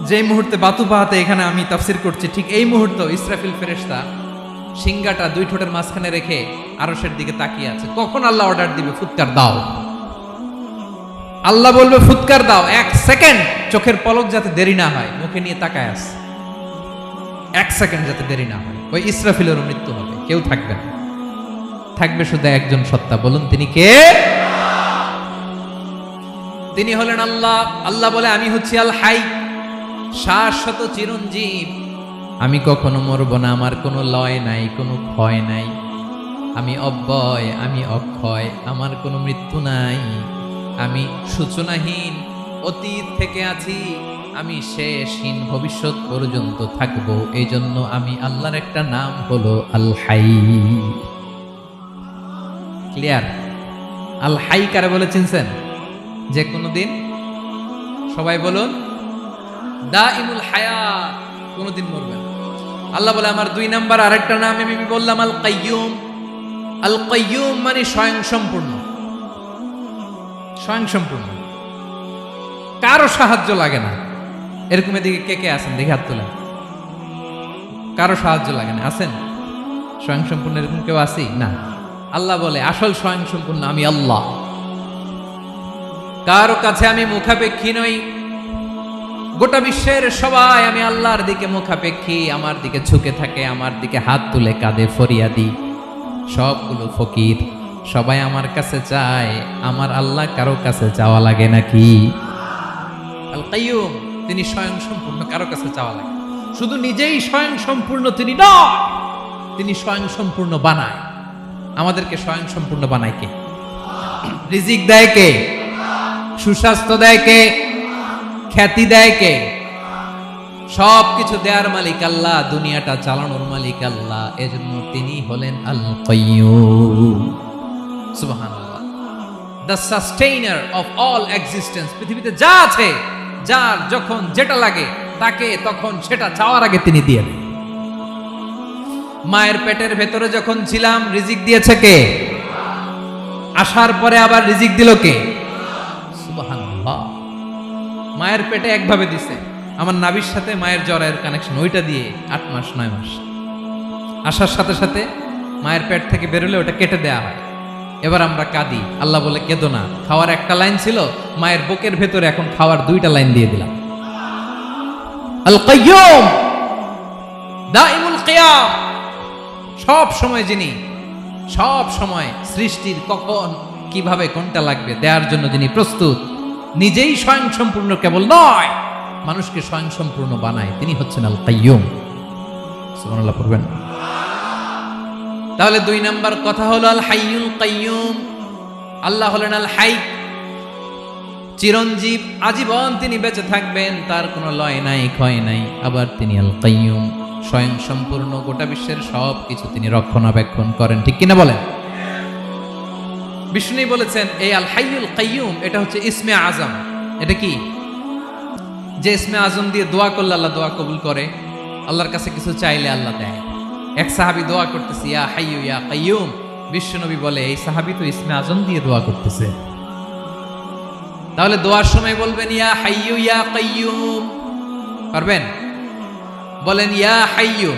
যে মুহূর্তে বাতু পাহাতে এখানে আমি তাফসির করছি, ঠিক এই মুহূর্তে ইসরাফিল ফেরেশতা সিংগাটা 2 ঠোঁটের মাঝখানে রেখে আরশের দিকে তাকিয়ে আছে। কখন আল্লাহ অর্ডার দিবে ফুৎকার দাও, আল্লাহ বলবে ফুৎকার দাও, 1 সেকেন্ড চোখের পলক যাতে দেরি না হয়, মুখে নিয়ে তাকায় আছে, 1 সেকেন্ড যাতে দেরি না হয়। ওই ইসরাফিলেরও মৃত্যু হবে, কেউ থাকবে না, থাকবে শুধু একজন সত্তা। বলুন তিনি কে? তিনি হলেন আল্লাহ। আল্লাহ বলে আমি হচ্ছি আল হাই, শাশ্বত চিরঞ্জীব, আমি কখনো মরব না, আমার কোনো লয় নাই, কোনো ক্ষয় নাই, আমি অব্যয়, আমি অক্ষয়, আমার কোনো মৃত্যু নাই, আমি সূচনাহীন অতীত থেকে আছি, আমি শেষহীন ভবিষ্যৎ পর্যন্ত থাকব। এই জন্য আমি আল্লাহর একটা নাম হলো আল হাই। ক্লিয়ার? আল হাই কারে বলে চিনছেন? যে কোনোদিন, সবাই বলুন, দাইমুল হায়াত, কোনোদিন মরবেন। আল্লাহ বলে আমার 2 নাম্বার আরেকটা নাম আমি বললাম আল কাইয়্যুম। আল কাইয়্যুম মানে স্বয়ং সম্পূর্ণ, স্বয়ং সম্পূর্ণ, কারো সাহায্য লাগে না। এরকম এদিকে কে কে আছেন দেখে হাত তোলেন। কারো সাহায্য লাগে না, আছেন? স্বয়ং সম্পূর্ণ এরকম কেউ আছি না? আল্লাহ বলে আসল স্বয়ং সম্পূর্ণ আমি আল্লাহ। কারো কাছে আমি মুখাপেক্ষী নই, গোটা বিশ্বের সবাই আমি আল্লাহর দিকে মুখাপেক্ষী, আমার দিকে ঝুঁকে থাকে, আমার দিকে হাত তুলে কাঁধে ফরিয়াদি, সবগুলো ফকির, সবাই আমার কাছে চায়। আমার আল্লাহ কারো কাছে চাওয়া লাগে নাকি? আল কাইয়্যুম, তিনি স্বয়ং সম্পূর্ণ, কারো কাছে চাওয়া লাগে। শুধু নিজেই স্বয়ং সম্পূর্ণ তিনি নয়, তিনি স্বয়ং সম্পূর্ণ বানায়। আমাদেরকে স্বয়ং সম্পূর্ণ বানায় কে? রিজিক দেয় কে? সুস্বাস্থ্য দেয় কে? খ্যাতি দেয় কে? সব কিছু দেওয়ার মালিক আল্লাহ, দুনিয়াটা চালানোর মালিক আল্লাহ। এজন্য তিনি হলেন আল কাইয়্যুম। সুবহানাল্লাহ, the sustainer of all existence. পৃথিবীতে যা আছে, যার যখন যেটা লাগে তাকে তখন সেটা চাওয়ার আগে তিনি দিয়ে দেন। মায়ের পেটের ভেতরে যখন ছিলাম রিজিক দিয়েছে কে? আসার পরে আবার রিজিক দিল কে? সুবহানাল্লাহ। মায়ের পেটে একভাবে দিছে, আমার নাভির সাথে মায়ের জরায়ের কানেকশন, ওইটা দিয়ে 8 মাস 9 মাস। আসার সাথে সাথে মায়ের পেট থেকে বেরোলে ওটা কেটে দেয়া হয়। এবার আমরা কাঁদি, আল্লাহ বলে কেঁদো না, খাওয়ার একটা লাইন ছিল, মায়ের বুকের ভেতরে এখন খাওয়ার 2টা লাইন দিয়ে দিলাম। আল কাইয়্যুম, দাইমুল কিয়াম, সব সময় যিনি, সব সময় সৃষ্টির কখন কিভাবে কোনটা লাগবে দেওয়ার জন্য যিনি প্রস্তুত, নিজেই স্বয়ংসম্পূর্ণ কেবল নয়, মানুষকে স্বয়ংসম্পূর্ণ বানায়, তিনি হচ্ছেন আল কাইয়ুম। সুবহানাল্লাহ পড়বেন। তাহলে 2 নাম্বার কথা হলো আল হাইয়ুল কাইয়ুম। আল্লাহ হলেন আল হাই, চিরঞ্জীব, আজীবন তিনি বেঁচে থাকবেন, তার কোনো লয় নাই, ক্ষয় নাই। আবার তিনি আল কাইয়ুম, স্বয়ং সম্পূর্ণ, গোটা বিশ্বের সব কিছু তিনি রক্ষণাবেক্ষণ করেন, ঠিক কিনা বলেন? বিষ্ণু বলেছেন এই আল হাইয়ুল কাইয়ুম এটা হচ্ছে ইসমে আজম। এটা কি? যে ইসমে আজম দিয়ে দোয়া করলে আল্লাহ দোয়া কবুল করে, আল্লাহর কাছে কিছু চাইলে আল্লাহ দেয়। এক সাহাবী দোয়া করতেছে ইয়া হাইয়ু ইয়া কাইয়ুম, বিশ্বনবী বলে এই সাহাবী তো ইসমে আজম দিয়ে দোয়া করতেছে। তাহলে দোয়ার সময় বলবেন ইয়া হাইয়ু ইয়া কাইয়ুম, পারবেন? বলেন ইয়া হাইয়ু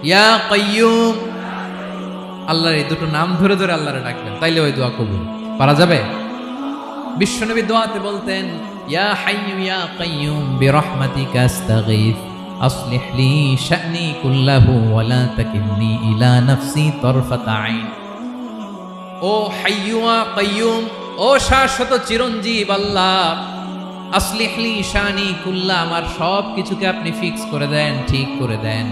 ইয়া কাইয়ুম। আল্লাহর এই দুটো নাম ধরে ধরে আল্লাহরে ডাকবেন, তাইলে ওই দোয়া কবুল। পারা যাবে? বিশ্বনবী দোয়াতে বলতেন ইয়া হাইয়ু ইয়া কাইয়ুম বিরহমাতিকা আস্তাগীথ আসলিহ লি শা'নি কুল্লাহু ওয়া লা তাকিলনি ইলা নাফসি তারফাতা আইন। ও হাইয়ু ওয়া কাইয়ুম, ও শাশ্বত চিরঞ্জীব আল্লাহ, আসলিহ লি শা'নি কুল্লাহ, আমার সব কিছুকে আপনি ফিক্স করে দেন, ঠিক করে দেন।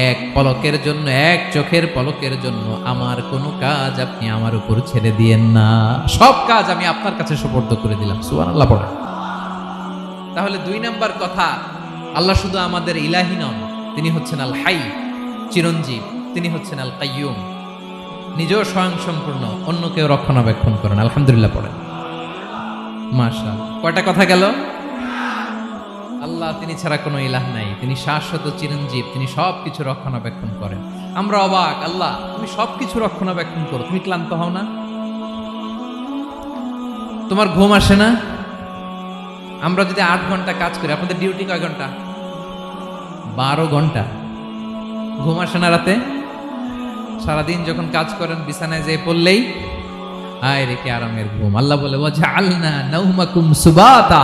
এক পলকের জন্য, এক চোখের পলকের জন্য আমার কোনো কাজ আপনি আমার উপর ছেড়ে দিয়েন না, সব কাজ আমি আপনার কাছে সুপর্দ করে দিলাম। সুবহানাল্লাহ পড়ে। তাহলে 2 নাম্বার কথা, আল্লাহ শুধু আমাদের ইলাহি নন, তিনি হচ্ছেন আল হাই, চিরঞ্জীব, তিনি হচ্ছেন আল কাইয়ুম, নিজেও স্বয়ংসম্পূর্ণ, অন্যকেও রক্ষণাবেক্ষণ করেন। আলহামদুলিল্লাহ পড়েন। মাশাআল্লাহ। কয়টা কথা গেল? আল্লাহ তিনি ছাড়া কোনো ইলাহ নাই, তিনি শাশ্বত চিরঞ্জীব, তিনি সব কিছু রক্ষণাবেক্ষণ করেন। আমরা অবাক, আল্লাহ তুমি সব কিছু রক্ষণাবেক্ষণ করো, তুমি ক্লান্ত হও না? তোমার ঘুম আসে না? আমরা যদি 8 ঘন্টা কাজ করি, আপনাদের ডিউটি কয় ঘন্টা? 12 ঘন্টা। ঘুম আসে না রাতে? সারাদিন যখন কাজ করেন বিছানায় যেয়ে পড়লেই আয় রেখে আরামের ঘুম। আল্লাহ বলে ওয়াজআলনা নাওমাকুম সুবাতা,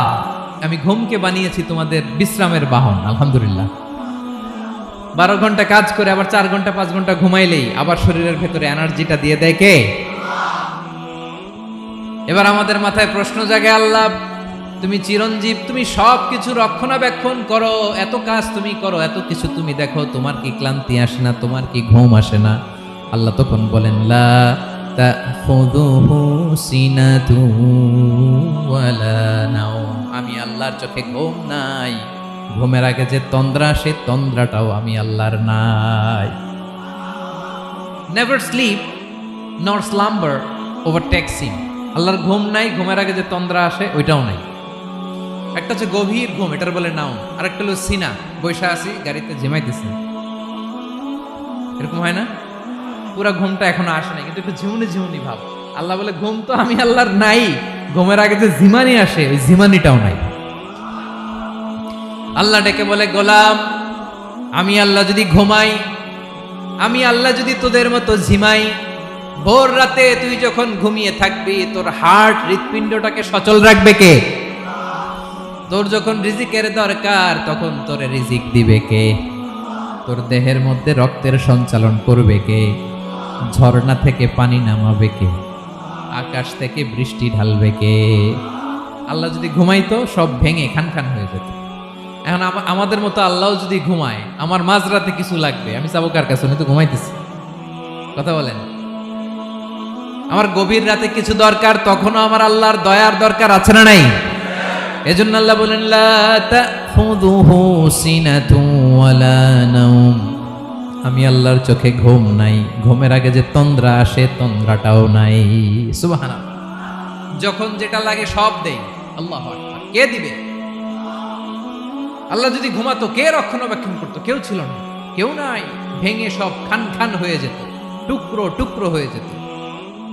আমি ঘুমকে বানিয়েছি তোমাদের বিশ্রামের বাহন। আলহামদুলিল্লাহ। 12 ঘন্টা কাজ করে আবার 4 ঘন্টা 5 ঘন্টা ঘুমাইলেই আবার শরীরের ভেতরে এনার্জিটা দিয়ে দেয় কে? এবার আমাদের মাথায় প্রশ্ন জাগে, আল্লাহ তুমি চিরঞ্জীব, তুমি সব কিছু রক্ষণাবেক্ষণ করো, এত কাজ তুমি করো, এত কিছু তুমি দেখো, তোমার কি ক্লান্তি আসে না? তোমার কি ঘুম আসে না? আল্লাহ তখন বলেন লা তাখুযুহু সিনাতু ওয়ালা নাওম, আমি আল্লাহর চোখে ঘুম নাই, ঘুমের আগে যে তন্দ্রা, সে তন্দ্রাটাও আমি আল্লাহর নাই। নেভার স্লিপ নর স্লাম্বার ওভারটেকস হিম, আল্লাহর ঘুম নাই, ঘুমের আগে যে তন্দ্রা আসে ওইটাও নাই। একটা হচ্ছে গভীর ঘুম, এটার বলে নাও, আর একটা হলো সিনা, বৈশা আছি গাড়িতে ঝিমাইতেছি, এরকম হয় না? পুরা ঘুমটা এখনো আসে নাই, কিন্তু একটু ঝিমুনি ঝিমুনি ভাব। আল্লাহ বলে ঘুম তো আমি আল্লাহর নাই, ঘুমের আগে যে ঝিমানি আসে ওই ঝিমানিটাও নাই। আল্লাহ ডেকে বলে গোলাম, আমি আল্লাহ যদি ঘুমাই, আমি আল্লাহ যদি তোদের মতো ঝিমাই, ভোর রাতে তুই যখন ঘুমিয়ে থাকবি তোর হার্ট, হৃৎপিণ্ডটাকে সচল রাখবে কে? তোর যখন রিজিকের দরকার তখন তোরে রিজিক দিবে কে? তোর দেহের মধ্যে রক্তের সঞ্চালন করবে কে? ঝর্ণা থেকে পানি নামাবে কে? আকাশ থেকে বৃষ্টি ঢালবে কে? আল্লাহ যদি ঘুমাইতো সব ভেঙে খান খান হয়ে যেত। এখন আমাদের মতো আল্লাহ যদি ঘুমায়, আমার মাঝরাতে কিছু লাগবে, আমি যাবো কার কাছে? উনি তো ঘুমাইতেছি। কথা বলেন। আমার গভীর রাতে কিছু দরকার, তখনও আমার আল্লাহর দয়ার দরকার আছে না নাই? এজন্য আল্লাহ বলেন লা তাখুযুহু সিনাতু ওয়ালা নাওম, আমি আল্লাহর চোখে ঘুম নাই, ঘুমের আগে যে তন্দ্রা আসে তন্দ্রাটাও নাই। সুবহানাল্লাহ। যখন যেটা লাগে সব দেই। আল্লাহু আকবার। কে দিবে? আল্লাহ যদি ঘুমাতো কে রক্ষণাবেক্ষণ করতো? কেউ ছিল না, কেউ নাই, ভেঙে সব খান খান হয়ে যেত, টুকরো টুকরো হয়ে যেত।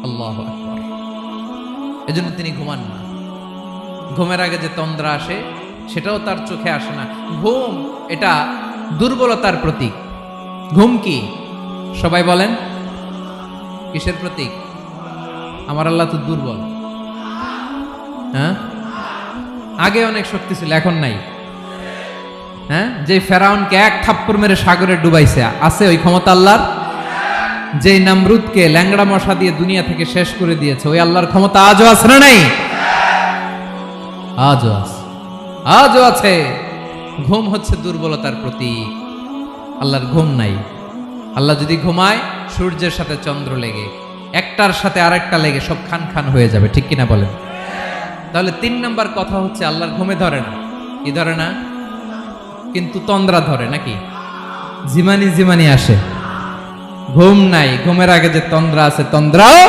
আল্লাহু আকবার। এজন্য তিনি ঘুমান না। ঘুমের আগে যে তন্দ্রা আসে সেটাও তার চোখে আসে না। ঘুম এটা দুর্বলতার প্রতীক। ঘুম কি? সবাই বলেন কিসের প্রতীক? আমার আল্লাহ তো দুর্বল। হ্যাঁ, আগে অনেক শক্তি ছিল, এখন নাই। হ্যাঁ, যে ফেরাউনকে এক থাপ্পড় মেরে সাগরে ডুবাইছে, আছে ওই ক্ষমতা আল্লাহর? যে নমরুদকে ল্যাংড়া মশা দিয়ে দুনিয়া থেকে শেষ করে দিয়েছে, ওই আল্লাহর ক্ষমতা আজও আছে না নাই? আজও আছে, আজও আছে। ঘুম হচ্ছে দুর্বলতার প্রতীক। আল্লাহর ঘুম নাই। আল্লাহ যদি ঘুমায়, সূর্যের সাথে চন্দ্র লেগে, একটার সাথে আরেকটা লেগে সব খান খান হয়ে যাবে, ঠিক কিনা বলেন? তাহলে 3 নাম্বার কথা হচ্ছে আল্লাহর ঘুমে ধরে না। কি ধরে না? কিন্তু তন্দ্রা ধরে নাকি? জিমানি জিমানি আসে। ঘুম নাই, ঘুমের আগে যে তন্দ্রা আছে, তন্দ্রাও।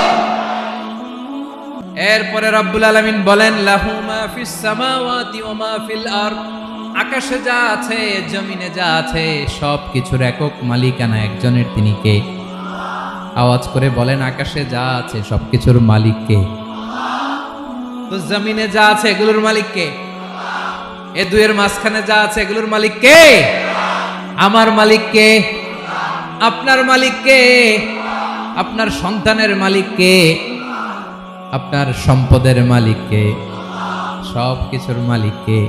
এরপরে রব্বুল আলামিন বলেন, লাহু মা ফিস সামাওয়াতি ওয়া মা ফিল আরদ। আকাশে যা আছে, জমিনে যা আছে, সব কিছুর একক মালিকানা একজনের। তিনি কে? আওয়াজ করে বলেন, আকাশে যা আছে সবকিছুর মালিক কে? তো জমিনে যা আছে এগুলোর মালিক কে? এ দুয়ের মাঝখানে যা আছে এগুলোর মালিক কে? আমার মালিক কে? আপনার মালিক কে? আপনার সন্তানের মালিক কে? আপনার সম্পদের মালিক কে? সব কিছুর মালিক কে?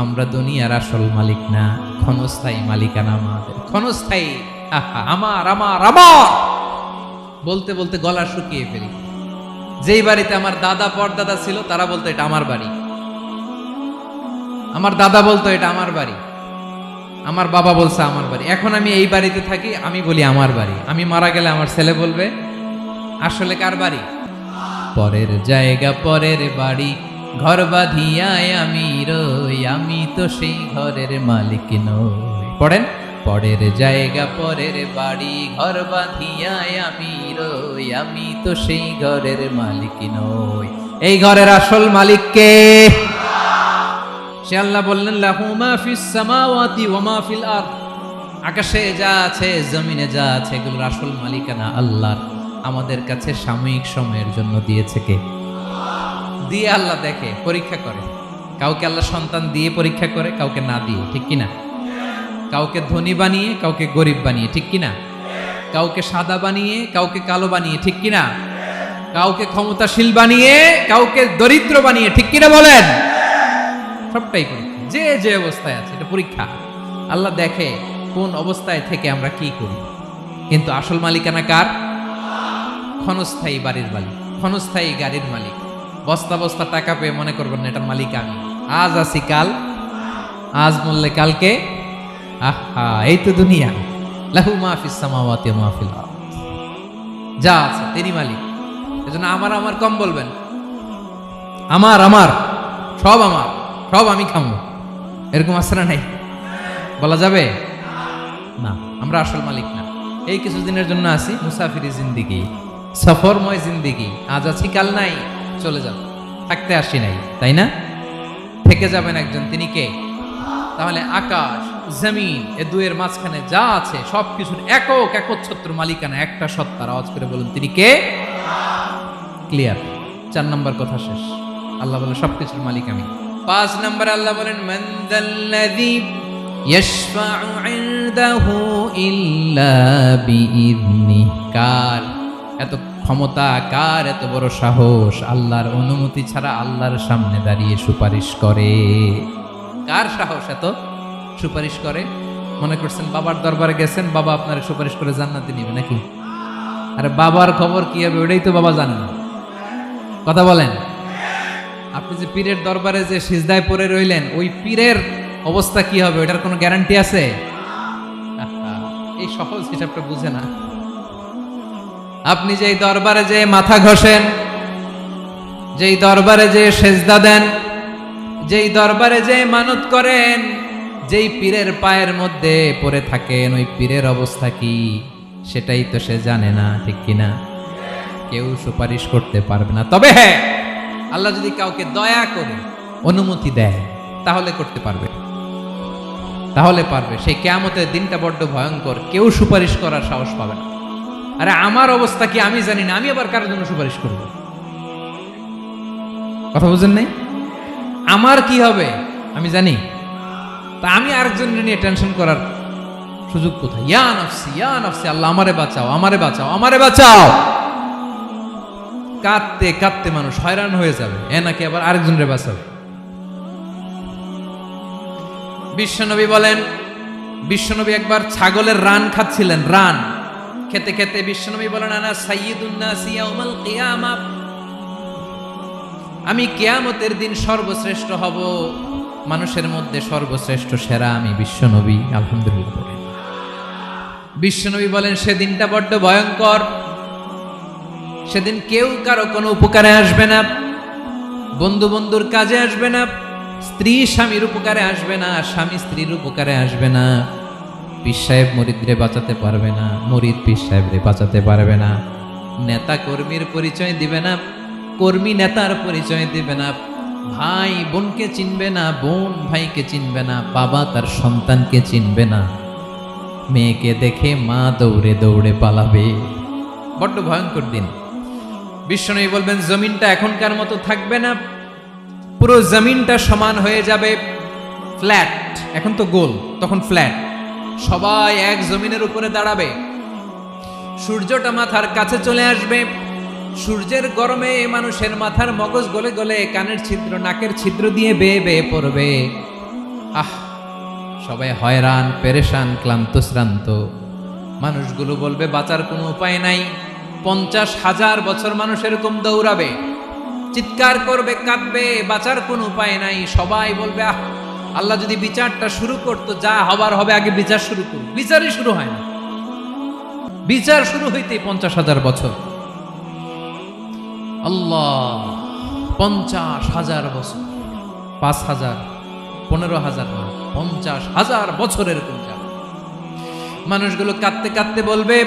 আমরা দুনিয়ার আসল মালিক না, ক্ষণস্থায়ী মালিকানা আমাদের। ক্ষণস্থায়ী। আহা, আমার আমার আমার বলতে বলতে গলা শুকিয়ে ফেলি। যেই বাড়িতে আমার দাদা পরদাদা ছিল, তারা বলতো এটা আমার বাড়ি। আমার দাদা বলতো এটা আমার বাড়ি, আমার বাবা বলছে আমার বাড়ি। এখন আমি এই বাড়িতে থাকি, আমি বলি আমার বাড়ি। আমি মারা গেলে আমার ছেলে বলবে আসলে কার বাড়ি? পরের জায়গা পরের বাড়ি, ঘর বাঁধিয়ায় আমি রই, আমি তো সেই ঘরের মালিক নই। পড়েন, পরের জায়গা পরের বাড়ি, ঘর বাঁধিয়ায় আমি রই, আমি তো সেই ঘরের মালিক নই। এই ঘরের আসল মালিক কে? সে আল্লাহ বললেন, লাহু মা ফিস সামাওয়াতি ওয়া মা ফিল আরদ। আকাশে যা আছে, জমিনে যা আছে, এগুলোর আসল মালিকানা আল্লাহর। আমাদের কাছে সাময়িক সময়ের জন্য দিয়েছে কে? দিয়ে আল্লাহ দেখে, পরীক্ষা করে। কাউকে আল্লাহ সন্তান দিয়ে পরীক্ষা করে, কাউকে না দিয়ে, ঠিক কিনা? কাউকে ধনী বানিয়ে, কাউকে গরিব বানিয়ে, ঠিক কিনা? কাউকে সাদা বানিয়ে, কাউকে কালো বানিয়ে, ঠিক কিনা? কাউকে ক্ষমতাশীল বানিয়ে, কাউকে দরিদ্র বানিয়ে, ঠিক কিনা বলেন? সবটাই পরীক্ষা। যে যে অবস্থায় আছে এটা পরীক্ষা। আল্লাহ দেখে কোন অবস্থায় থেকে আমরা কি করি। কিন্তু আসল মালিকানা কার? ক্ষণস্থায়ী বাড়ির মালিক, ক্ষণস্থায়ী গাড়ির মালিক। বস্তা বস্তা টাকা পেয়ে মনে করবেন না এটার মালিক আমি। আজ আছি কাল, আজ মরলে কালকে। আহা, এই তো দুনিয়া। লাহু মা ফিস সামাওয়াতি ওয়া মা ফিল আরদ। যা আছে তিনি মালিক। এজন্য আমার আমার কম বলবেন। আমার আমার সব আমার, সব আমি খামো, এরকম আসরা নাই? বলা যাবে না। আমরা আসল মালিক না। এই কিছুদিনের জন্য আছি, মুসাফিরি জিন্দিগি, সফরময় জিন্দিগি। আজ আছি কাল নাই, চলে যাব। থাকতে আসি নাই, তাই না? থেকে যাবেন একজন, তিনি কে? তাহলে আকাশ জমিন এ দুয়ের মাঝখানে যা আছে সবকিছুর একক একচ্ছত্র মালিকানা একটা সত্তার। আওয়াজ করে বলুন, তিনি কে? ক্লিয়ার। 4 নম্বর কথা শেষ। আল্লাহ বলেন সবকিছুর মালিক আমি। 5 নম্বরে আল্লাহ বলেন, মান যাল্লাযী ইয়াশফাউ ইনদাহু ইল্লা বিইذনিহি। কার এত ক্ষমতা, কার এত বড় সাহস, আল্লাহর অনুমতি ছাড়া আল্লাহর সামনে দাঁড়িয়ে সুপারিশ করে? কার সাহস এত সুপারিশ করে? মনে করছেন বাবার দরবারে গেছেন, বাবা আপনার সুপারিশ করে জান্নাতে নিবে নাকি? আরে বাবার খবর কি হবে ওটাই তো বাবা জানে না। কথা বলেন। আপনি যে পীরের দরবারে যে সিজদায় পড়ে রইলেন, ওই পীরের অবস্থা কি হবে ওটার কোনো গ্যারান্টি আছে? এই সহজ হিসাবটা বুঝে না। আপনি যেই দরবারে যে মাথা ঘষেন, যেই দরবারে যে সেজদা দেন, যেই দরবারে যে মানত করেন, যেই পীরের পায়ের মধ্যে পড়ে থাকেন, ওই পীরের অবস্থা কি সেটাই তো সে জানে না, ঠিক কিনা? কেউ সুপারিশ করতে পারবে না। তবে হ্যাঁ, আল্লাহ যদি কাউকে দয়া করে অনুমতি দেয় তাহলে করতে পারবে, তাহলে পারবে। সেই কিয়ামতের দিনটা বড্ড ভয়ঙ্কর, কেউ সুপারিশ করার সাহস পাবে না। আরে আমার অবস্থা কি আমি জানি না, আমি আবার কারোর জন্য সুপারিশ করব? কথা বুঝেন নাই? আমার কি হবে আমি জানি, তা আমি আরেকজনের নিয়ে টেনশন করার সুযোগ কোথায়? ইয়া নাফসি, ইয়া নাফসি, আল্লাহ আমারে বাঁচাও, আমারে বাঁচাও, আমারে বাঁচাও। কাঁদতে কাঁদতে মানুষ হয়রান হয়ে যাবে, এ নাকি আবার আরেকজনের বাঁচাবে। বিশ্বনবী বলেন, বিশ্বনবী একবার ছাগলের রান খাচ্ছিলেন, রান খেতে খেতে বিশ্বনবী বলেন, আনা সাইয়্যিদুন নাসি ইয়াউমাল কিয়ামা, আমি কিয়ামতের দিন সর্বশ্রেষ্ঠ হব, মানুষের মধ্যে সর্বশ্রেষ্ঠ সেরা আমি বিশ্বনবী। আলহামদুলিল্লাহ। বিশ্বনবী বলেন, সেদিনটা বড্ড ভয়ঙ্কর, সেদিন কেউ কারো কোনো উপকারে আসবে না, বন্ধু বন্ধুর কাজে আসবে না, স্ত্রী স্বামীর উপকারে আসবে না, স্বামী স্ত্রীর উপকারে আসবে না, পীর সাহেব মুরিদরে বাঁচাতে পারবে না, মুরিদ পীর সাহেবরে বাঁচাতে পারবে না, নেতা কর্মীর পরিচয় দিবে না, কর্মী নেতার পরিচয় দিবে না, ভাই বোনকে চিনবে না, বোন ভাইকে চিনবে না, বাবা তার সন্তানকে চিনবে না, মেয়েকে দেখে মা দৌড়ে দৌড়ে পালাবে। বড্ড ভয়ঙ্কর দিন। বিশ্বনবী বলবেন, জমিনটা এখনকার মতো থাকবে না, পুরো জমিনটা সমান হয়ে যাবে, ফ্ল্যাট। এখন তো গোল, তখন ফ্ল্যাট। সবাই এক জমিনের উপরে দাঁড়াবে, সূর্যটা মাথার কাছে চলে আসবে, সূর্যের গরমে মানুষের মাথার মগজ গলে গলে কানের ছিদ্র নাকের ছিদ্র দিয়ে বেয়ে বেয়ে পড়বে। সবাই হয়রান, পেরেশান, ক্লান্ত শ্রান্ত। মানুষগুলো বলবে বাঁচার কোনো উপায় নাই। 50,000 বছর মানুষ এরকম দৌড়াবে, চিৎকার করবে, কাঁদবে, বাঁচার কোনো উপায় নাই। সবাই বলবে, আল্লাহ যদি বিচারটা শুরু করতো, যা হবার হবে, আগে বিচার শুরু করুন। বিচারই শুরু হয় না, বিচার শুরু হইতেই 50,000 বছর। আল্লাহ, 50,000 বছর, 5,000, 15,000 না, 50,000 বছর এরকম যাবে। মানুষগুলো কাঁদতে কাঁদতে বলবে,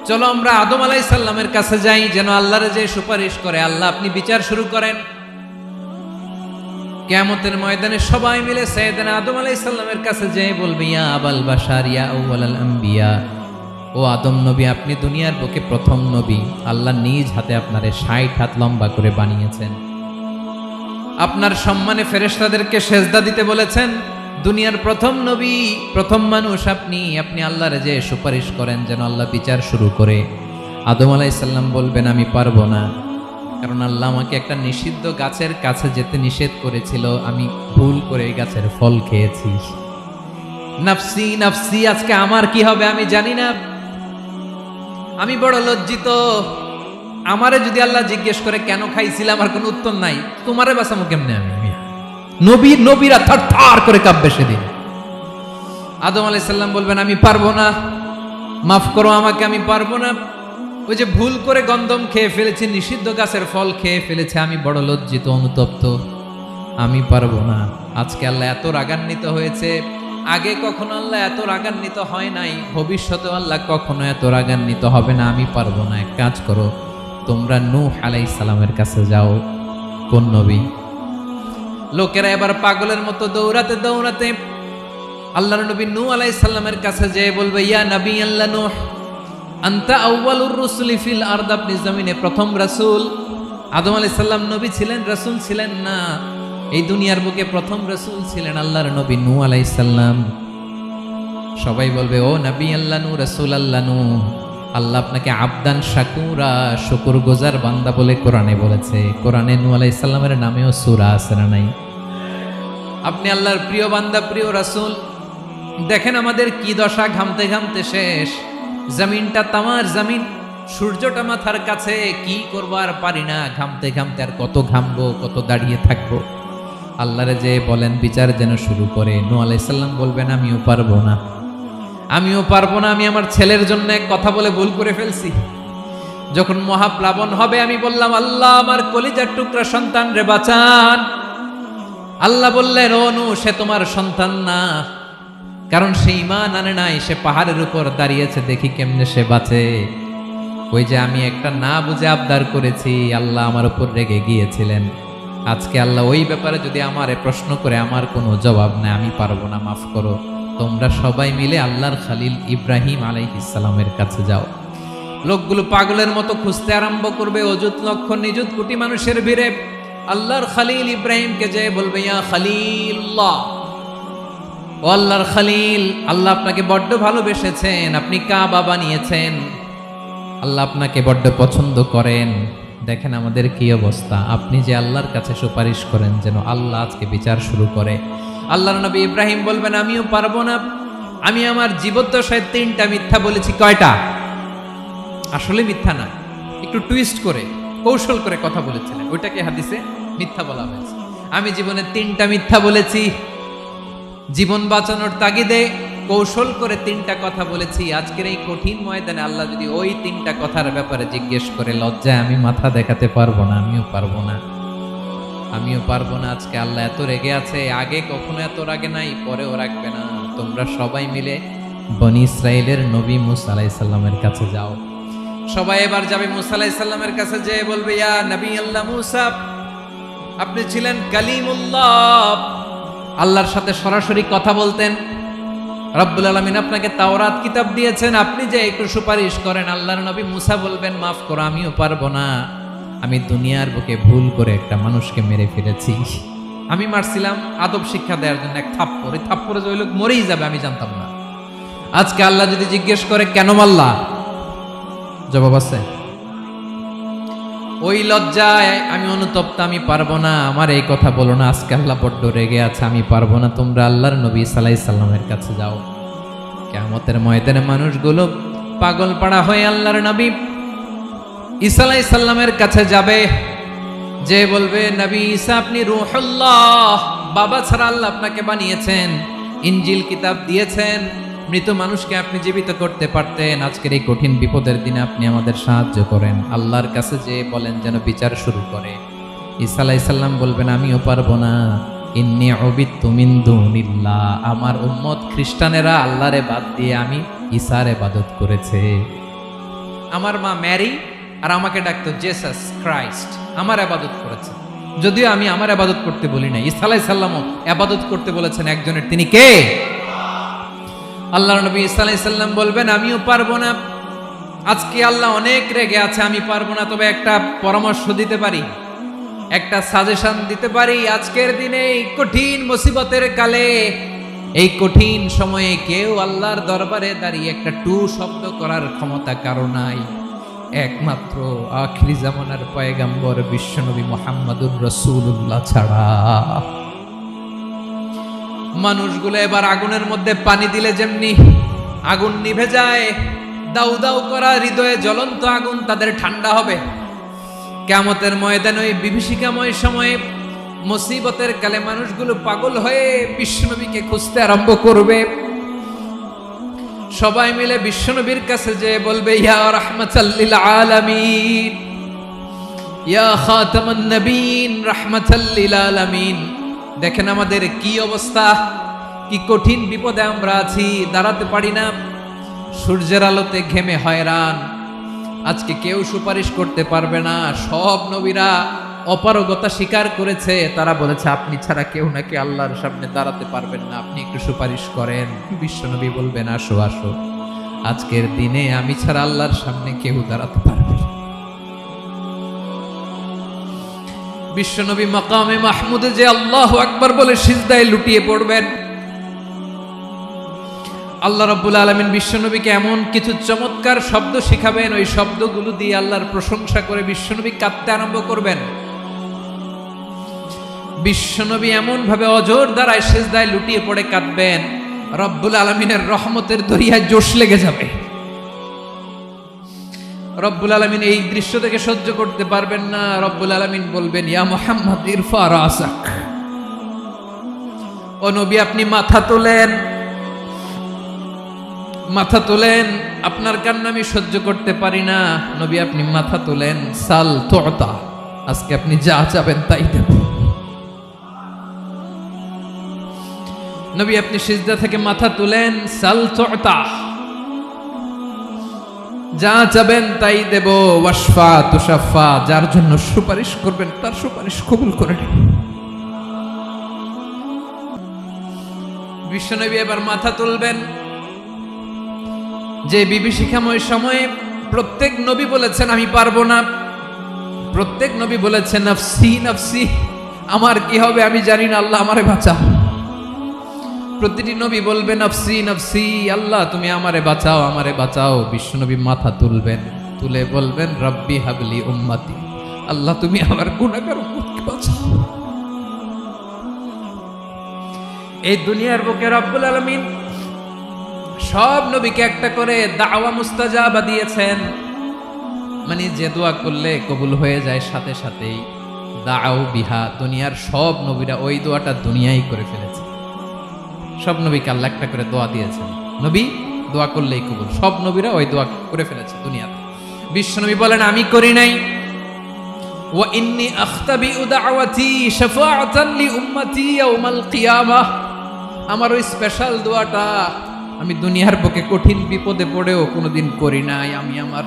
চলো আমরা আদম আলাইহিস সালামের কাছে যাই, যেন আল্লাহরে যে সুপারিশ করে, আল্লাহ আপনি বিচার শুরু করেন। কিয়ামতের ময়দানে সবাই মিলে সাইয়েদনা আদম আলাইহিস সালামের কাছে যেয়ে বলবে, ইয়া আবাল বাশার, ইয়া আউয়ালাল আম্বিয়া, ও আদম নবী, আপনি দুনিয়ার বুকে প্রথম নবী, আল্লাহ নিজ হাতে আপনারে 60 হাত লম্বা করে বানিয়েছেন, আপনার সম্মানে ফেরেশতাদেরকে সেজদা দিতে বলেছেন, দুনিয়ার প্রথম নবী, প্রথম মানুষ আপনি, আপনি আল্লাহরে যে সুপারিশ করেন যেন আল্লাহ বিচার শুরু করে। আদম আলাইহিস সালাম বলবেন, আমি পারবো না, কারণ আল্লাহ আমাকে একটা নিষিদ্ধ গাছের কাছে যেতে নিষেধ করেছিল, আমি ভুল করে এই গাছের ফল খেয়েছি। নাফসি নাফসি, আজকে আমার কি হবে আমি জানি না, আমি বড় লজ্জিত। আমারে যদি আল্লাহ জিজ্ঞেস করে কেন খাইছিলাম, আমার কোনো উত্তর নাই, তোমারে বাঁচাবো কেমনে আমি? নবীরা থার থার করে কাঁপবে সেদিন। আদম আলাইহিস সালাম বলবেন, আমি পারবো না, মাফ করো আমাকে, আমি পারবো না, ওই যে ভুল করে গন্ধম খেয়ে ফেলেছি, নিষিদ্ধ গাছের ফল খেয়ে ফেলেছে, আমি বড় লজ্জিত, অনুতপ্ত, আমি পারবো না। আজকে আল্লাহ এত রাগান্বিত হয়েছে, আগে কখনো আল্লাহ এত রাগান্বিত হয় নাই, ভবিষ্যতে আল্লাহ কখনো এত রাগান্বিত হবে না, আমি পারবো না। এক কাজ করো, তোমরা নূহ আলাইহিস সালামের কাছে যাও। কোন নবী? লোকেরা এবার পাগলের মতো দৌড়াতে দৌড়াতে আল্লাহর নবী নূহ আলাইহিস সালামের কাছে যেয়ে বলবে, ইয়া নবী আল্লাহ নূহ, আনতা আউয়ালুর রুসুলি ফিল আরদ, আপনি জমিনে প্রথম রাসূল। আদম আলাইহিস সালাম নবী ছিলেন, রাসূল ছিলেন না, এই দুনিয়ার বুকে প্রথম রাসূল ছিলেন আল্লাহর নবী নূহ আলাইহিস সালাম। সবাই বলবে, ও নবী আল্লাহ নূহ, রাসূল আল্লাহ নূহ, আল্লাহ আপনাকে আবদান শাকুরা, শুকরগুজার বান্দা বলে কোরআনে বলেছে। কোরআনে নূহ আলাইহিস সালামের নামেও সূরা আছে না নাই? আপনি আল্লাহর প্রিয় বান্দা, প্রিয় রাসূল। দেখেন আমাদের কি দশা, ঘামতে ঘামতে শেষ, জমিনটা তামার জমিন, সূর্যটা মাথার কাছে, কি করবো আর পারি না, ঘামতে ঘামতে আর কত ঘামবো, কত দাঁড়িয়ে থাকবো। আল্লাহরে যে বলেন বিচার যেন শুরু করে। নূহ আলাইহিস সালাম বলবেন, আমিও পারবো না, আমিও পারবো না, আমি আমার ছেলের জন্য এক কথা বলে ভুল করে ফেলছি। যখন মহাপ্লাবন হবে আমি বললাম, আল্লাহ আমার কলিজার টুকরা সন্তান রে বাঁচান। আল্লাহ বললেন, ও নূহ, সে তোমার সন্তান না, কারণ সে ঈমান আনে নাই, সে পাহাড়ের উপর দাঁড়িয়েছে, দেখি কেমনে সে বাঁচে। ওই যে আমি একটা না বুঝে আবদার করেছি, আল্লাহ আমার উপর রেগে গিয়েছিলেন। আজকে আল্লাহ ওই ব্যাপারে যদি আমারে প্রশ্ন করে, আমার কোনো জবাব নাই, আমি পারবো না, মাফ করো। তোমরা সবাই মিলে আল্লাহর খালিল ইব্রাহিম আলাইহিস সালামের কাছে যাও। লোকগুলো পাগলের মতো খুঁজতে আরম্ভ করবে, অযুত লক্ষ নিযুত কোটি মানুষের ভিড়ে আল্লাহর খালিল ইব্রাহিমকে যেয়ে বলবে, ইয়া খালিলুল্লাহ, ও আল্লাহর খালিল, আল্লাহ আপনাকে বড্ড ভালোবেসেছেন, আপনি কাবা বানিয়েছেন, আল্লাহ আপনাকে বড্ড পছন্দ করেন। দেখেন আমাদের কি অবস্থা, আপনি যে আল্লাহর কাছে সুপারিশ করেন যেন আল্লাহ আজকে বিচার শুরু করে। আল্লাহর নবী ইব্রাহিম বলবেন আমিও পারবো না, আমি আমার জীবদ্দশায় 3টা মিথ্যা বলেছি। কয়টা? আসলে মিথ্যা না, একটু টুইস্ট করে কৌশল করে কথা বলেছিলেন, ওইটাকে হাদিসে মিথ্যা বলা হয়েছে। আমি জীবনে 3টা মিথ্যা বলেছি, জীবন বাঁচানোর তাগিদে কৌশল করে 3টা কথা বলেছি। আজকের এই কঠিন ময়দানে আল্লাহ যদি ওই 3টা কথার ব্যাপারে জিজ্ঞেস করে, লজ্জায় আমি মাথা দেখাতে পারবো না, আমিও পারবো না, আমিও পারবো না। আজকে আল্লাহ এত রেগে আছে, আগে কখনো এত রাগে নাই, পরেও রাখবে না। তোমরা সবাই মিলে বনি ইসরাইলের নবী মুসা আলাইহিস সালামের কাছে যাও। সবাই এবার যাবে মুসা আলাইহিস সালামের কাছে, যেয়ে বলবে ইয়া নবী আল্লাহ মুসা, আপনি ছিলেন কালিমুল্লাহ, আল্লাহর সাথে সরাসরি কথা বলতেন। রব্বুল আলামিন আপনাকে তাওরাত কিতাব দিয়েছেন, আপনি যে একটু সুপারিশ করেন। আল্লাহর নবী মুসা বলবেন মাফ করো, আমিও পারবো না, আমি দুনিয়ার বুকে ভুল করে একটা মানুষকে মেরে ফেলেছি। আমি মারছিলাম আদব শিক্ষা দেওয়ার জন্য এক থাপ্পড়, এই থাপ্পড়ে যে ওই লোক মরেই যাবে আমি জানতাম না। আজকে আল্লাহ যদি জিজ্ঞেস করে কেন মারলা, জবাব আছে? ওই লজ্জায় আমি অনুতপ্ত, আমি পারবো না, আমার এই কথা বলো না। আজকে আল্লাহ বড্ড রেগে আছে, আমি পারবো না। তোমরা আল্লাহর নবী ঈসা আলাইহিস সালামের কাছে যাও। কিয়ামতের ময়দানে মানুষগুলো পাগল পাড়া হয়ে আল্লাহর নবী ঈসা আলাইহিস সালামের কাছে যাবে, যে বলবে নবী ঈসা আপনি রূহুল্লাহ, বাবা ছাড়া আল্লাহ আপনাকে বানিয়েছেন, ইনজিল কিতাব দিয়েছেন, মৃত মানুষকে আপনি জীবিত করতে পারতেন। আজকের এই কঠিন বিপদের দিনে আপনি আমাদের সাহায্য করেন। আল্লাহর কাছে যে বলেন যেন বিচার শুরু করে। ঈসা আলাইহিস সালাম বলবেন আমিও পারবো না, ইন্নী উবিদতু মিন দুনিল্লাহ, আমার উম্মত খ্রিস্টানেরা আল্লাহরে বাদ দিয়ে আমি ঈসার ইবাদত করেছে। আমার মা ম্যারি আর আমাকে ডাকতো জেসাস ক্রাইস্ট, আমার ইবাদত করেছে, যদিও আমি আমার ইবাদত করতে বলি না। ঈসা আলাইহিস সালামও ইবাদত করতে বলেছেন একজনের, তিনি কে? আল্লাহর নবী ঈসা আলাইহিস সালাম বলবেন আমিও পারবো না, আজকে আল্লাহ অনেক রেগে আছে, আমি পারবো না। তবে একটা পরামর্শ দিতে পারি, একটা সাজেশন দিতে পারি। আজকের দিনে এই কঠিন মুসিবতের কালে, এই কঠিন সময়ে কেউ আল্লাহর দরবারে দাঁড়িয়ে একটা টু শব্দ করার ক্ষমতা কারো নাই, একমাত্র আখিরি জামানার পয়গম্বর বিশ্বনবী মুহাম্মদুর রাসূলুল্লাহ ছাড়া। মানুষগুলো এবার আগুনের মধ্যে পানি দিলে যেমনি আগুন নিভে যায়, দাউ দাউ করা হৃদয়ে জ্বলন্ত আগুন তাদের ঠান্ডা হবে। কিয়ামতের ময়দানে ওই বিভীষিকাময় সময়ে মুসিবতের কালে মানুষগুলো পাগল হয়ে বিশ্বনবীকে খুঁজতে আরম্ভ করবে। সবাই মিলে বিশ্বনবীর কাছে যে বলবে ইয়া রাহমাতাল লিল আলামিন, ইয়া খাতামান নবীন, রাহমাতাল লিল আলামিন। দেখেন আমাদের কি অবস্থা, কি কঠিন বিপদে আমরা আছি, দাঁড়াতে পারি না, সূর্যের আলোতে ঘেমে হয়রান। আজকে কেউ সুপারিশ করতে পারবে না। সব নবীরা অপারগতা স্বীকার করেছে, তারা বলেছে আপনি ছাড়া কেউ নাকি আল্লাহর সামনে দাঁড়াতে পারবেন না, আপনি একটু সুপারিশ করেন। বিশ্বনবী বলবেন আসো আসো, আজকের দিনে আমি ছাড়া আল্লাহর সামনে কেউ দাঁড়াতে পারবে না। বিশ্বনবী মাকামে মাহমুদে যে আল্লাহু আকবার বলে সিজদায় লুটিয়ে পড়বেন। আল্লাহ রাব্বুল আলামিন বিশ্বনবীকে এমন কিছু চমৎকার শব্দ শিখাবেন, ওই শব্দগুলো দিয়ে আল্লাহর প্রশংসা করে বিশ্বনবী কাঁদতে আরম্ভ করবেন। বিশ্বনবী এমন ভাবে অজর দ্বারায় সিজদায় লুটিয়ে পড়ে কাঁদবেন, রব্বুল আলামিনের রহমতের দরিয়ায় জোশ লেগে যাবে। রব্বুল আলামিন এই দৃশ্য থেকে সহ্য করতে পারবেন না। রব্বুল আলামিন বলবেন ইয়া মুহাম্মদ ইরফা রাসাক, ও নবী আপনি মাথা তোলেন, মাথা তোলেন, আপনার কান্না আমি সহ্য করতে পারি না। নবী আপনি মাথা তোলেন, সাল তুতা, আজকে আপনি যা চাবেন তাই দেব। নবী আপনি সিজদা থেকে মাথা তুলেন, সাল তুতা, যা চাবেন তাই দেব। ওয়াশফা তুশাফা, যার জন্য সুপারিশ করবেন তার সুপারিশ কবুল করে নেব। বিশ্বনবী এবার মাথা তুলবেন। যে বিভীষিকাময় সময়ে প্রত্যেক নবী বলেছেন আমি পারবো না, প্রত্যেক নবী বলেছেন নফসি নফসি, আমার কি হবে আমি জানি না, আল্লাহ আমারে বাঁচাও। প্রতিটি নবী বলবে নফসি নফসি, আল্লাহ তুমি আমারে বাঁচাও, আমারে বাঁচাও। বিশ্বনবী মাথা তুলবেন, তুলে বলবেন রব্বি হাবলি উম্মতি, আল্লাহ তুমি আমার গুনাহগার উম্মতকে বাঁচাও। এই দুনিয়ার বুকে রব্বুল আলামিন সব নবীকে একটা করে দাওয়া মুস্তাজাবা দিয়েছেন, মানে যে দোয়া করলে কবুল হয়ে যায় সাথে সাথেই। দাও বিহা, দুনিয়ার সব নবীরা ওই দোয়াটা দুনিয়ায় করে ফেলেছে। সব নবীকে আল্লাহ একটা করে দোয়া দিয়েছেন, নবী দোয়া করলেই কবুল। সব নবীরা ওই দোয়া করে ফেলেছে দুনিয়াতে। বিশ্বনবী বলেন আমি করি নাই। ওয়া ইন্নী আখতাবিউ দাওয়াতি শাফাআতান লি উম্মতি ইয়াউমাল কিয়ামাহ, আমার ওই স্পেশাল দোয়াটা আমি দুনিয়ার বুকে কঠিন বিপদে পড়েও কোনোদিন করি নাই। আমি আমার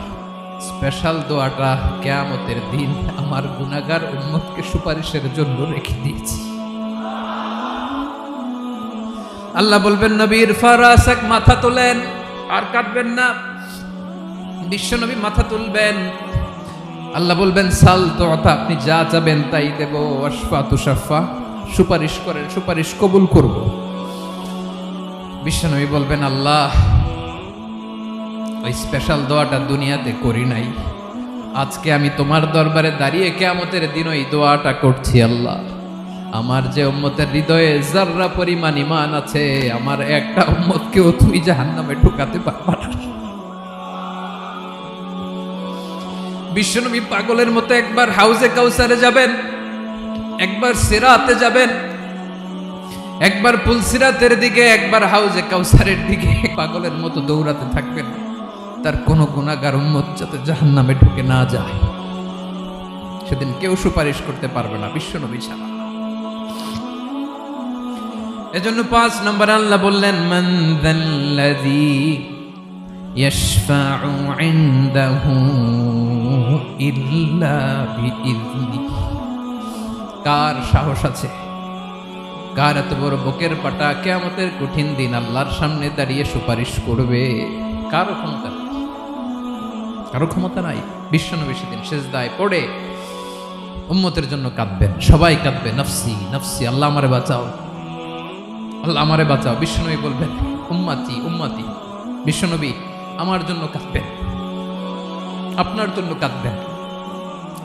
স্পেশাল দোয়াটা কিয়ামতের দিন আমার গুনাহগার উম্মতকে সুপারিশের জন্য রেখে দিয়েছি। আল্লাহ বলবেন নবীর ফারাসাক, মাথা তোলেন, আর কাটবেন না। বিশ্বনবী মাথা তুলবেন, আল্লাহ বলবেন সাল তোতা, আপনি যা চাবেন তাই দেব। ওয়াশফা তুশাফা, সুপারিশ করেন, সুপারিশ কবুল করব। বিশ্বনবী বলবেন আল্লাহ ওই স্পেশাল দোয়াটা দুনিয়াতে করি নাই, আজকে আমি তোমার দরবারে দাঁড়িয়ে কিয়ামতের দিন ওই দোয়াটা করছি। আল্লাহ আমার যে উম্মতের হৃদয়ে যাররা পরিমাণ ঈমান আছে, আমার একটা উম্মতকেও তুই জাহান্নামে ঢুকাতে পারবা না। বিশ্বনবী পাগলের মতো একবার হাউজে কাউসারে যাবেন, একবার সিরাতে যাবেন, একবার পুলসিরাতের দিকে, একবার হাউজে কাউসারের দিকে পাগলের মতো দৌড়াতে থাকবেন, তার কোনো গুনাহগার উম্মত যাতে জাহান্নামে ঢুকে না যায়। সেদিন কেউ সুপারিশ করতে পারবে না বিশ্বনবী ছাড়া। এজন্য 5 নম্বর আল্লাহ বললেন মান যাল্লাযী ইয়াশফাউ ইনদাহু ইল্লা বিইযনিহি, কার সাহস আছে, কার এত বড় বুকের পাটা কিয়ামতের কঠিন দিন আল্লাহর সামনে দাঁড়িয়ে সুপারিশ করবে? কারো ক্ষমতা নেই, কারো ক্ষমতা নাই। বিশ্বনবী সেদিন সেজদায় পড়ে উম্মতের জন্য কাঁদবেন, সবাই কাঁদবে, নফসি নফসি, আল্লাহ আমারে বাঁচাও, আল্লাহ আমারে বাঁচাও। বিশ্বনবী বলবেন উম্মতি উম্মতি, বিশ্বনবী আমার জন্য কাঁদবেন, আপনার জন্য কাঁদবেন,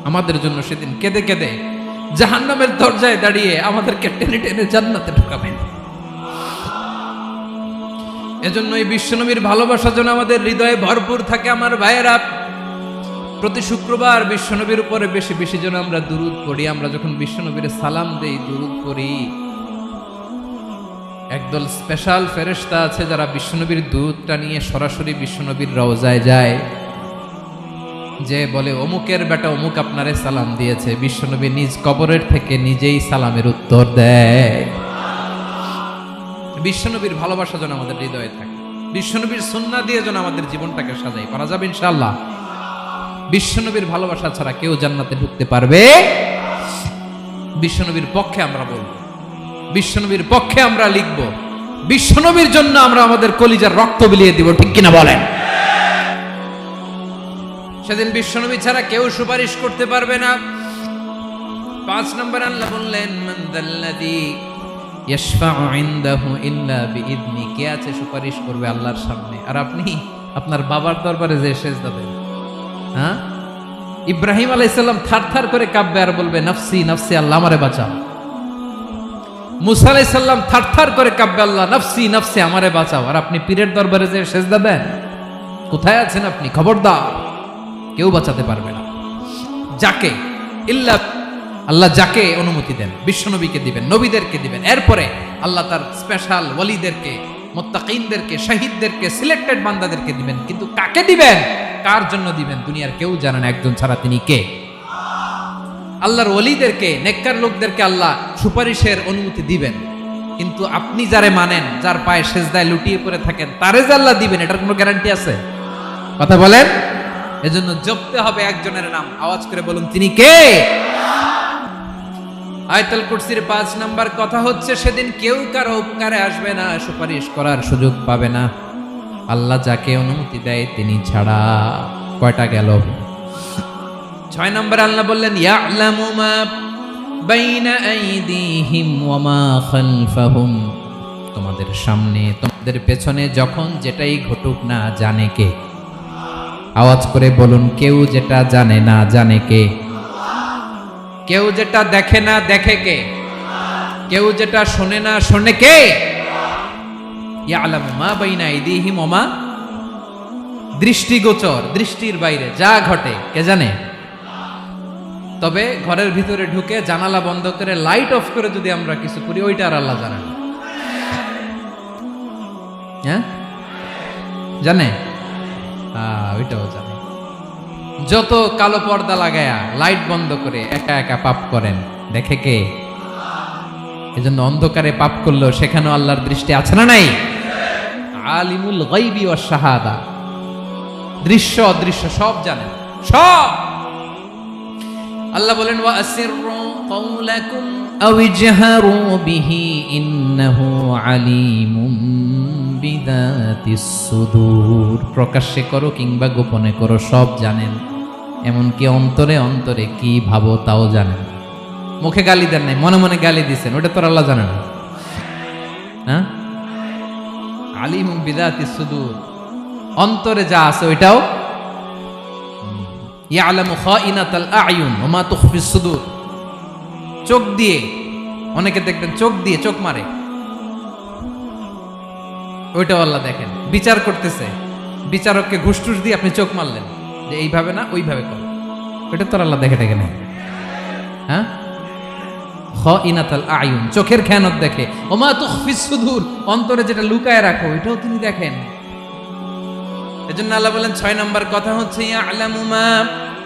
আমাদের জন্য সেদিন কেঁদে কেঁদে জাহান্নামের দরজায় দাঁড়িয়ে আমাদেরকে টেনে টেনে জান্নাতে ঢুকাবেন। এজন্য এই বিশ্বনবীর ভালোবাসা যেন আমাদের হৃদয়ে ভরপুর থাকে। আমার ভাইয়েরা, প্রতি শুক্রবার বিশ্বনবীর উপরে বেশি বেশি যেন আমরা দুরূদ পড়ি। আমরা যখন বিশ্বনবীর সালাম দেই, দুরূদ পড়ি, একদল স্পেশাল ফেরেশতা আছে যারা বিশ্বনবীর দুরূদটা নিয়ে সরাসরি বিশ্বনবীর রওজায় যায়, যে বলে অমুকের বেটা অমুক আপনারে সালাম দিয়েছে। বিশ্বনবী নিজ কবরের থেকে নিজেই সালামের উত্তর দেয়। বিশ্বনবীর ভালোবাসা যেন আমাদের হৃদয়ে থাকে, বিশ্বনবীর সুন্নাহ দিয়ে যেন আমাদের জীবনটাকে সাজাই, পারা যাবে ইনশাআল্লাহ। বিশ্বনবীর ভালোবাসা ছাড়া কেউ জান্নাতে ঢুকতে পারবে? বিশ্বনবীর পক্ষে আমরা বলবো, বিশ্বনবীর পক্ষে আমরা লিখব, বিশ্বনবীর জন্য আমরা আমাদের কলিজার রক্ত বিলিয়ে দিব, ঠিক কিনা বলেন? সেদিন বিশ্বনবী ছাড়া কেউ সুপারিশ করতে পারবে না। 5 নম্বর আল্লাহ বললেন মান যাল্লাযী ইয়াশফাউ ইনদাহু ইল্লা বিইযনি, কে আছে সুপারিশ করবে আল্লাহর সামনে? আর আপনি আপনার বাবার দরবারে যে সেজদা দেন, হ্যাঁ, ইব্রাহিম আলাইহিস সালাম থারথার করে কাঁপবে আর বলবে নফসি নফসি, আল্লাহ আমারে বাঁচাও। মুসা আলাইহিস সালাম থারথার করে কাঁপবে, আল্লাহ নফসি নফসি, আমারে বাঁচাও। আর আপনি পীরের দরবারে যে সেজদা দেন, কোথায় আছেন আপনি? খবরদার, কেউ বাঁচাতে পারবে না। যাকে ইল্লা, আল্লাহ যাকে অনুমতি দেন বিশ্বনবীকে দিবেন, নবীদেরকে দিবেন, এরপরে আল্লাহ তার স্পেশাল ওয়ালিদেরকে, মুত্তাকিনদেরকে, শহীদদেরকে, সিলেক্টেড বান্দাদেরকে দিবেন। কিন্তু কাকে দিবেন, কার জন্য দিবেন, দুনিয়ার কেউ জানে না একজন ছাড়া, তিনি কে? আল্লাহর ওয়ালিদেরকে, নেককার লোকদেরকে আল্লাহ সুপারিশের অনুমতি দিবেন। কিন্তু আপনি যারে মানেন, যার পায়ে সেজদায় লুটিয়ে পড়ে থাকেন, তারে যে আল্লাহ দিবেন, এটার কোনো গ্যারান্টি আছে? কথা বলেন। এজন্য জপতে হবে একজনের নাম, আওয়াজ করে বলুন তিনি কে? আয়াতুল কুরসির 5 নাম্বার কথা হচ্ছে সেদিন কেউ কারো উপকারে আসবে না, সুপারিশ করার সুযোগ পাবে না, আল্লাহ যাকে অনুমতি দেয় তিনি ছাড়া। কয়টা গেল? 6 নাম্বার আল্লাহ বললেন ইয়ালামু মা বাইনা আইদিহিম ওয়া মা খালফাহুম, তোমাদের সামনে তোমাদের পেছনে যখন যেটাই ঘটুক না জানে কে? আওয়াজ করে বলুন, কেউ যেটা জানে না জানে কে? কেউ যেটা দেখে না দেখে কে? কেউ যেটা শোনে না, শোনে কে? ইয়ালামু মা বাইনা আইদিহিম ওয়া মা, দৃষ্টিগোচর, দৃষ্টির বাইরে যা ঘটে কে জানে? তবে ঘরের ভিতরে ঢুকে জানালা বন্ধ করে লাইট অফ করে যদি আমরা কিছু করি, ওইটা আর আল্লাহ জানে না। হ্যাঁ, জানে? ওইটাও জানে। যত কালো পর্দা লাগায়া লাইট বন্ধ করে একা একা পাপ করেন, দেখে কে? এজন্য অন্ধকারে পাপ করলেও সেখানেও আল্লাহর দৃষ্টি আছে না নাই? আলিমুল গায়বি ওয়াশ শাহাদা, দৃশ্য অদৃশ্য সব জানেন, সব। আল্লাহ বলেন ওয়া আসিররু কাওলাকুম আও ইজহারু বিহি ইন্নাহু আলিমুম বিযাতিস সুদূর। প্রকাশ্যে করো কিংবা গোপনে করো, সব জানেন। এমনকি অন্তরে অন্তরে কি ভাবো তাও জানেন। মুখে গালি দেন নাই, মনে মনে গালি দিছেন, ওটা তো আল্লাহ জানে না। হ্যাঁ, আলিমুম বিযাতিস সুদূর, অন্তরে যা আছে ওইটাও। ইয়ালামু খাইনাতাল আয়ুন ওয়া মা তুখফিস সুদূর, চোখ দিয়ে, অনেকে দেখবেন চোখ দিয়ে চোখ মারে, ওইটাও আল্লাহ দেখেন। বিচার করতেছে, বিচারককে ঘুষ টুস দিয়ে আপনি চোখ মারলেন যে এইভাবে না ওইভাবে কর, ওইটা তো আল্লাহ দেখে দেখে না। হ্যাঁ, খাইনাতাল আয়ুন, চোখের খেয়ানত দেখে। ওয়া মা তুখফিস সুদূর, অন্তরে যেটা লুকায় রাখো ওইটাও তিনি দেখেন। এজন্য আল্লাহ বলেন 6 নম্বর কথা হচ্ছে ইয়ালামু মা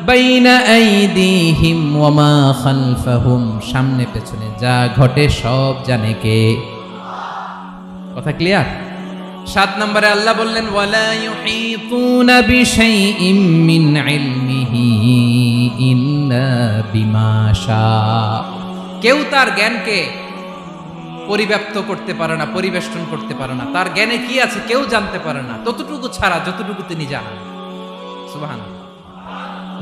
বাইনা আইদিহিম ওয়া মা খালফাহুম, সামনে পেছনে যা ঘটে সব জানে কে? কথা ক্লিয়ার? 7 নম্বরে আল্লাহ বললেন ওয়ালা ইউহিতুনা বিশাইইম মিন ইলমিহি ইল্লা বিমা শা, কেউ তার জ্ঞানকে পরিব্যাপ্ত করতে পারে না, পরিবেষ্টন করতে পারে না। তার জ্ঞানে কি আছে কেউ জানতে পারে না, ততটুকু ছাড়া যতটুকু তিনি জানেন। সুবহানাল্লাহ।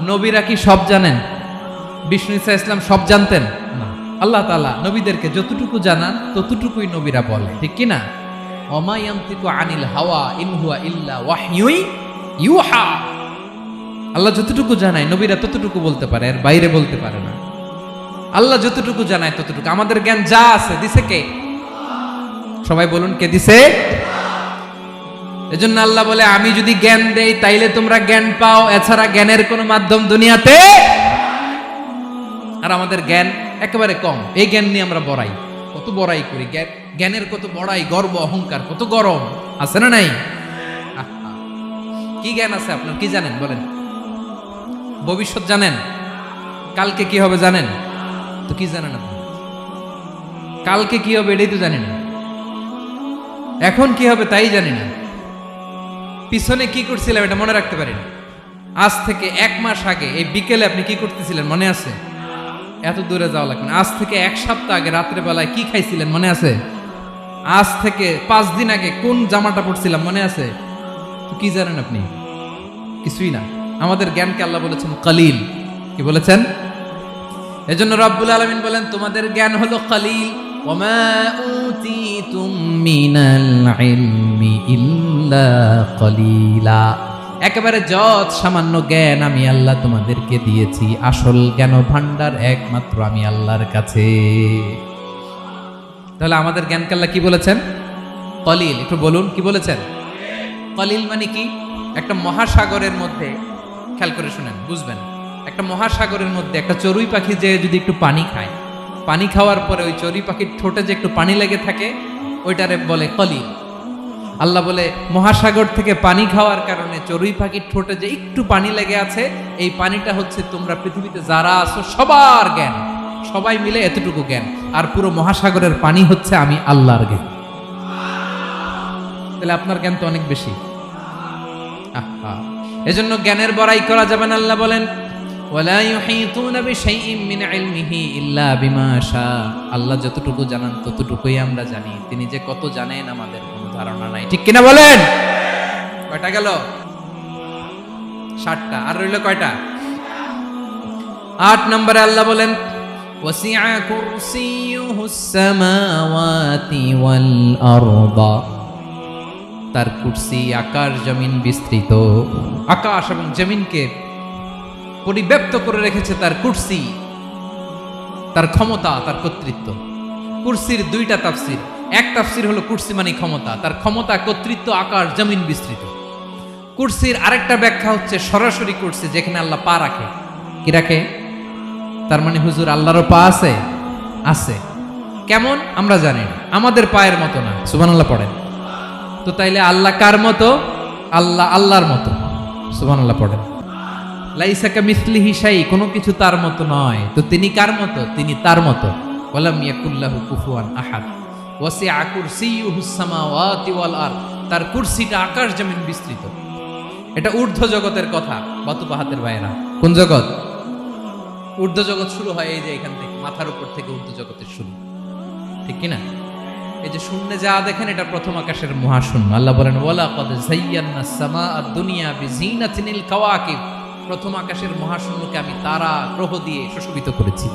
নবীরা কি সব জানেন? বিষ্ণু ঈসা ইসলাম সব জানতেন না। আল্লাহ তাআলা নবীদেরকে যতটুকু জানান ততটুকুই নবীরা বলে, ঠিক কি না? ওয়া মা ইয়ানতিকু আনিল হাওয়া ইন হুয়া ইল্লা ওয়াহয়ুন ইউহা। আল্লাহ যতটুকু জানায় নবীরা ততটুকু বলতে পারে, এর বাইরে বলতে পারে না। আল্লাহ যতটুকু জানায় ততটুকু। আমাদের জ্ঞান যা আছে দিছে কে? সবাই বলুন, কে দিছে? এজন্য আল্লাহ বলে আমি যদি জ্ঞান দেই তাইলে তোমরা জ্ঞান পাও, এছাড়া জ্ঞানের কোনো মাধ্যম দুনিয়াতে। আর আমাদের জ্ঞান একেবারে কম, এই জ্ঞান নিয়ে আমরা বড়াই, কত বড়াই করি, জ্ঞানের কত বড়াই, গর্ব অহংকার, কত গরম আছে না নাই? কি জ্ঞান আছে আপনার? কি জানেন বলেন? ভবিষ্যৎ জানেন? কালকে কি হবে জানেন? তো কি জানেন আপনি? কালকে কি হবে এটাই তো জানি না, এখন কি হবে তাই জানি না, পিছনে কি করছিলাম এটা মনে রাখতে পারি না। আজ থেকে 1 মাস আগে এই বিকেলে আপনি কি করতেছিলেন মনে আছে? এত দূরে যাওয়া লাগবে না। আজ থেকে 1 সপ্তাহ আগে রাত্রে বেলায় কি খাইছিলেন মনে আছে? আজ থেকে 5 দিন আগে কোন জামাটা পরছিলাম মনে আছে? তো কি জানেন আপনি? কিছুই না। আমাদের জ্ঞানকে আল্লাহ বলেছেন কলিল। কি বলেছেন? এজন্য রব্বুল আলামিন বলেন তোমাদের জ্ঞান হলো কলিল। ওয়ামা উতিতুম মিনাল ইলমি ইল্লা কলিলা, একেবারে যত সামান্য জ্ঞান আমি আল্লাহ তোমাদেরকে দিয়েছি, আসল জ্ঞান ভান্ডার একমাত্র আমি আল্লাহর কাছে। তাহলে আমাদের জ্ঞানকে আল্লাহ কি বলেছেন? কলিল। একটু বলুন কি বলেছেন? কলিল মানে কি? একটা মহাসাগরের মধ্যে, খেয়াল করে শুনেন বুঝবেন, একটা মহাসাগরের মধ্যে একটা চড়ুই পাখি যে যদি একটু পানি খায়, পানি খাওয়ার পরে ওই চড়ুই পাখির ঠোঁটে যে একটু পানি লেগে থাকে ওইটারে বলে কলিল। আল্লাহ বলে মহাসাগর থেকে পানি খাওয়ার কারণে চড়ুই পাখির ঠোঁটে যে একটু পানি লেগে আছে, এই পানিটা হচ্ছে তোমরা পৃথিবীতে যারা আছো সবার জ্ঞান, সবাই মিলে এতটুকু জ্ঞান, আর পুরো মহাসাগরের পানি হচ্ছে আমি আল্লাহর জ্ঞান। তাহলে আপনার জ্ঞান তো অনেক বেশি। এজন্য জ্ঞানের বড়াই করা যাবে না। আল্লাহ বলেন ওয়ালা ইউহিতুনা বিশাইইম মিন ইলমিহি ইল্লা বিমা শা, আল্লাহ যতটুকু জানান ততটুকুই আমরা জানি, তিনি যে কত জানেন আমাদের কোনো ধারণা নাই, ঠিক কিনা বলেন? কয়টা গেল? 7টা। আর রইল কয়টা? 8 নম্বরে আল্লাহ বলেন ওয়াসিআ কুরসিয়ুহুস সামাওয়াতি ওয়াল আরদা, তার কুরসি আকাশ জমিন বিস্তৃত, আকাশ এবং জমিনকে পরিব্যাপ্ত করে রেখেছে তার কুরসি, তার ক্ষমতা, তার কর্তৃত্ব। কুরসির দুইটা তাফসির। এক তাফসির হলো কুরসি মানে ক্ষমতা, তার ক্ষমতা, কর্তৃত্ব, আকাশ জমিন বিস্তৃত। কুরসির আরেকটা ব্যাখ্যা হচ্ছে সরাসরি কুরসি, যেখানে আল্লাহ পা রাখে। কি রাখে? তার মানে হুজুর আল্লাহরও পা আছে? আছে। কেমন আমরা জানি না, আমাদের পায়ের মতো না। সুবহানাল্লাহ পড়েন তো। তাইলে আল্লাহ কার মতো? আল্লাহ আল্লাহর মতো। সুবহানাল্লাহ পড়েন। লাইসা কামিসলিহি শাই, কোনো কিছু তার মতো নয়। তো তিনি কার মতো? তিনি তার মতো। ওয়ালাম ইয়াকুল্লাহু কুফুয়ান আহাদ। ওয়াসিআ কুরসিয়ুহুস সামাওয়াতি ওয়াল আরদ, তার কুরসিটা আকাশ জমিন বিস্তৃত। এটা ঊর্ধ্ব জগতের কথা, বাতুপাহাতের বাইরা। কোন জগৎ? ঊর্ধ্ব জগৎ শুরু হয় এই যে এখান থেকে, মাথার উপর থেকে ঊর্ধ্ব জগতের শুরু, ঠিক কিনা? এই যে শূন্যে যা দেখেন, এটা প্রথম আকাশের মহাশূন্য। আল্লাহ বলেন ওয়ালাকাদ যায়্যানাস সামাআদ দুনিয়া বিজিনাতিল কাওয়াকিব, প্রথম আকাশের মহাশূন্যকে আমি তারা গ্রহ দিয়ে সুশোভিত করেছি।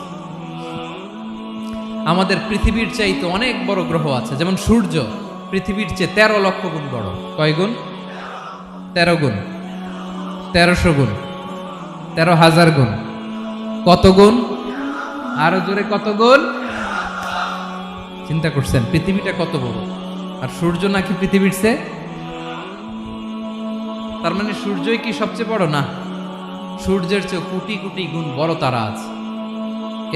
আমাদের পৃথিবীর চাইতে অনেক বড় গ্রহ আছে, যেমন সূর্য পৃথিবীর চেয়ে 13 লক্ষ গুণ বড়। কয় গুণ? 13 গুণ, 1300 গুণ, 13,000 গুণ। কত গুণ? আরো জোরে কত গুণ? চিন্তা করছেন পৃথিবীটা কত বড়, আর সূর্য নাকি পৃথিবীর চেয়ে? তার মানে সূর্যই কি সবচেয়ে বড়? না, সূর্যের চেয়ে কোটি কোটি গুণ বড় তারা আছে।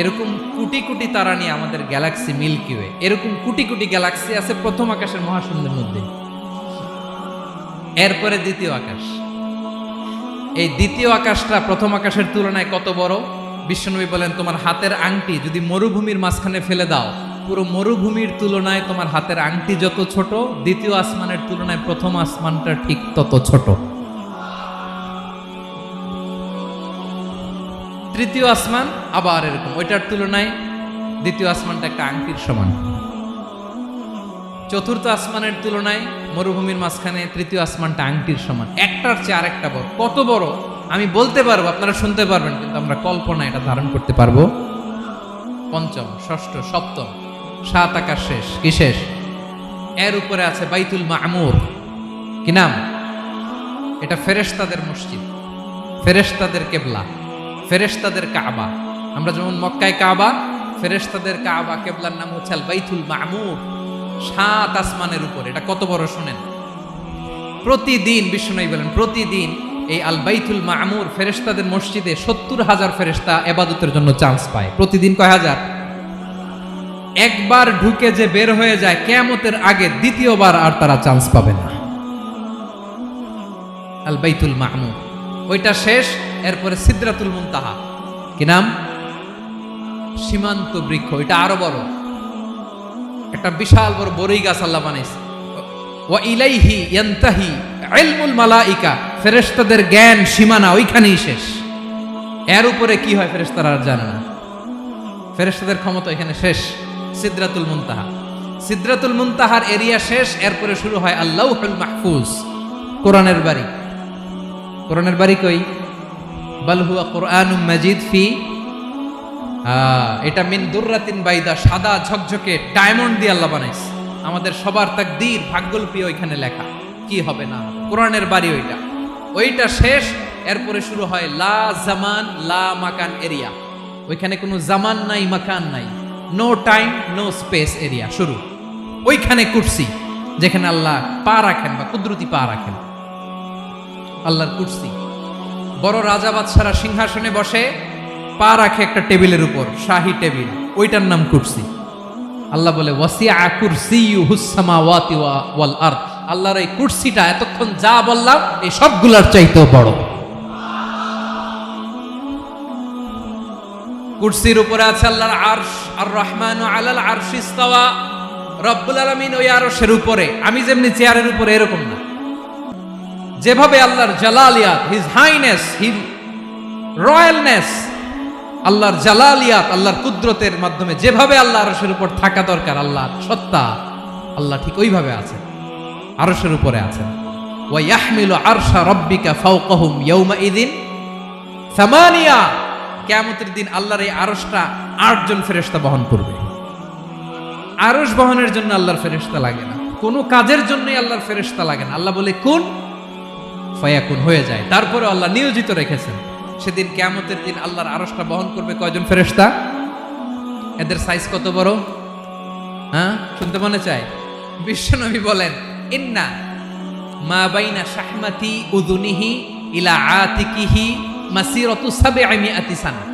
এরকম কোটি কোটি তারা নিয়ে আমাদের গ্যালাক্সি মিল্কি ওয়ে, এরকম কোটি কোটি গ্যালাক্সি আছে প্রথম আকাশের মহাশূন্যের মধ্যে। এরপরে দ্বিতীয় আকাশ। এই দ্বিতীয় আকাশটা প্রথম আকাশের তুলনায় কত বড়? বিশ্বনবী বলেন, তোমার হাতের আংটি যদি মরুভূমির মাঝখানে ফেলে দাও, পুরো মরুভূমির তুলনায় তোমার হাতের আংটি যত ছোট, দ্বিতীয় আসমানের তুলনায় প্রথম আসমানটা ঠিক তত ছোট। তৃতীয় আসমান আবার এরকম, ওইটার তুলনায় দ্বিতীয় আসমানটা একটা আংটির সমান। চতুর্থ আসমানের তুলনায় মরুভূমির মাঝখানে তৃতীয় আসমানটা আংটির সমান। একটার চেয়ে আরেকটা বড়। কত বড় আমি বলতে পারবো, আপনারা শুনতে পারবেন, কিন্তু আমরা কল্পনা এটা ধারণ করতে পারবো। পঞ্চম, ষষ্ঠ, সপ্তম, 7 আকাশ শেষ। কি শেষ? এর উপরে আছে বাইতুল মামুর। কি নাম? এটা ফেরেশতাদের মসজিদ, ফেরেশতাদের কেবলা, ফেরেশতাদের কাবা। আমরা যেমন মক্কায় কাবা, ফেরেশতাদের কাবা কেবলার নাম হচ্ছে আল বাইতুল মামুর। 7 আসমানের উপরে। এটা কত বড় শুনেন। প্রতিদিন বিশ্বনবী বলেন, প্রতিদিন এই আল বাইতুল মামুর ফেরেশতাদের মসজিদে 70,000 ফেরেশতা ইবাদতের জন্য চান্স পায়। প্রতিদিন কয় হাজার? একবার ঢুকে যে বের হয়ে যায় কিয়ামতের আগে, দ্বিতীয়বার আর তারা চান্স পাবে না। আল বাইতুল মামুর ওইটা শেষ। এরপরে সিদরাতুল মুনতাহা। কি নাম? সীমান্ত বৃক্ষ। এটা আরো বড়, একটা বিশাল বড় বড়ই গাছ আল্লাহ বানাইছে। ওয়া ইলাইহি ইয়ানতাহি ইলমুল মালাইকা, ফেরেশতাদের জ্ঞান সীমানা ওইখানেই শেষ। এর উপরে কি হয় ফেরেশতারা আর জানে না। ফেরেশতাদের ক্ষমতা এখানে শেষ। সিদরাতুল মুনতাহা, সিদরাতুল মুনতাহার এরিয়া শেষ। এরপরে শুরু হয় আল্লাহুল মাহফুজ, কোরআনের বাড়ি। কোরআনের বাড়ি কই? বাল হুয়া কুরআনুম মাজিদ ফি, এটা মিন দুররাতিন বাইদা, সাদা ঝকঝকে ডায়মন্ড দিয়ে আল্লাহ বানাইছে। আমাদের সবার তাকদীর, ভাগ্যলিপি ওইখানে লেখা, কি হবে না। কোরআনের বাড়ি ওইটা। ওইটা শেষ। এরপরে শুরু হয় লা জামান লা মাকান এরিয়া। ওইখানে কোনো জামান নাই, মাকান নাই, no time no space area শুরু। ওইখানে কুরসি, যেখানে আল্লাহ পা রাখেন বা কুদরতি পা রাখেন, আল্লাহর কুরসি। বড় রাজা বাদশারা সিংহাসনে বসে, পা রাখে একটা টেবিলের উপর, শাহী টেবিল, ওইটার নাম কুরসি। আল্লাহ বলে ওয়াসিআ কুরসিয়ুহুস সামাওয়াতি ওয়াল আরদ, আল্লাহর এই কুরসিটা এতক্ষণ যা বললাম এই সবগুলোর চাইতেও বড়। কুরসির উপরে আছে আল্লাহর আরশ। আর রহমানু আলাল আরশি ইস্তাওয়া, রব্বুল আলামিন ওই আরশের উপরে। আমি যেমনি চেয়ারের উপরে এরকম না, যেভাবে আল্লাহর জালালিয়াত, হিজ হাইনেস, হিজ রয়্যালনেস, আল্লাহর জালালিয়াত, আল্লাহর কুদরতের মাধ্যমে যেভাবে আল্লাহ আরশের উপর থাকা দরকার, আল্লাহর সত্তা, আল্লাহ ঠিক ওইভাবে আছেন, আরশের উপরে আছেন। ওয়া ইয়াহমিলু আরশা রাব্বিকা ফাওকাহুম ইয়াওমাইযিন সামানিয়া, কিয়ামতের দিন আল্লাহর এই আরশটা 8 জন ফেরেশতা বহন করবে। আরশ বহনের জন্য আল্লাহর ফেরেশতা লাগে না, কোনো কাজের জন্যই আল্লাহর ফেরেশতা লাগে না। আল্লাহ বলে কুন ফায়াকুন, হয়ে যায়। তারপরে আল্লাহ নিয়োজিত রেখেছেন। সেদিন কিয়ামতের দিন আল্লাহর আরশটা বহন করবে কয়জন ফেরেশতা? এদের সাইজ কত বড়? হ্যাঁ, শুনতে মনে চায়? বিশ্বনবী বলেন, ইন্না মা বাইনা শাহমাতি উযুনিহি ইলা আতিকিহি মাসিরাতু 700 সানা।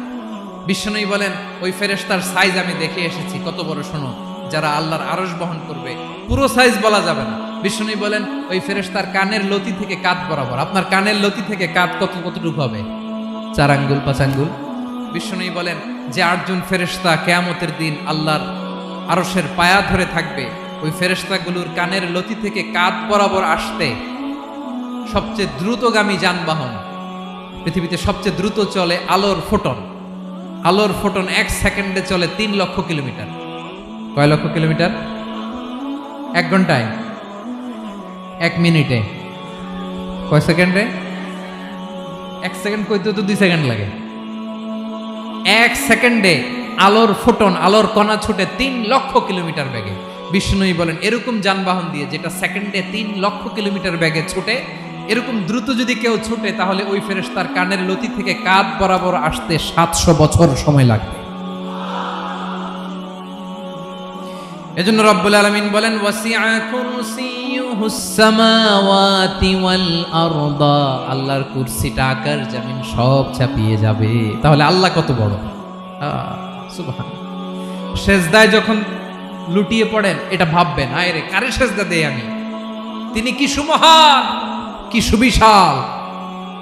বিশ্বনবী বলেন, ওই ফেরেশতার সাইজ আমি দেখে এসেছি, কত বড় শোনো, যারা আল্লাহর আরশ বহন করবে। পুরো সাইজ বলা যাবে না। বিশ্বনবী বলেন, ওই ফেরেশতার কানের লতি থেকে কাঁধ বরাবর। আপনার কানের লতি থেকে কাঁধ কতটুকু হবে? 4 আঙ্গুল 5 আঙ্গুল। বিশ্বনবী বলেন যে 8 জন ফেরেশতা কিয়ামতের দিন আল্লাহর আরশের পায়া ধরে থাকবে, ওই ফেরেশতাগুলোর কানের লতি থেকে কাঁধ বরাবর আসতে সবচেয়ে দ্রুতগামী যানবাহন, পৃথিবীতে সবচেয়ে দ্রুত চলে আলোর ফোটন। আলোর ফোটন 1 সেকেন্ডে চলে 3 লক্ষ কিলোমিটার। কয় লক্ষ কিলোমিটার? 1 ঘন্টায়? 1 মিনিটে? কয় সেকেন্ডে? 1 সেকেন্ড কইতে তো 2 সেকেন্ড লাগে। 1 সেকেন্ডে আলোর ফোটন, আলোর কণা ছুটে 3 লক্ষ কিলোমিটার বেগে। বিষ্ণুই বলেন, এরকম যানবাহন দিয়ে যেটা সেকেন্ডে 3 লক্ষ কিলোমিটার বেগে ছুটে, এরকম দ্রুত যদি কেউ ছুটে, তাহলে ওই ফেরেশতার কানের লতি থেকে কাঁধ বরাবর আসতে 700 বছর সময় লাগবে। এজন্য রব্বুল আলামিন বলেন, ওয়াসিআ কুরসিয়ুহুস সামাওয়াতি ওয়াল আরদা। আল্লাহর কুরসিটা আকাশ জমিন সব চাপিয়ে যাবে। তাহলে আল্লাহ কত বড়! সুবহানাল্লাহ। সেজদায় যখন লুটিয়ে পড়েন, এটা ভাববেন, আয় রে, কারে সেজদা দেই আমি? তিনি কি সুমহান, কি সুবিশাল!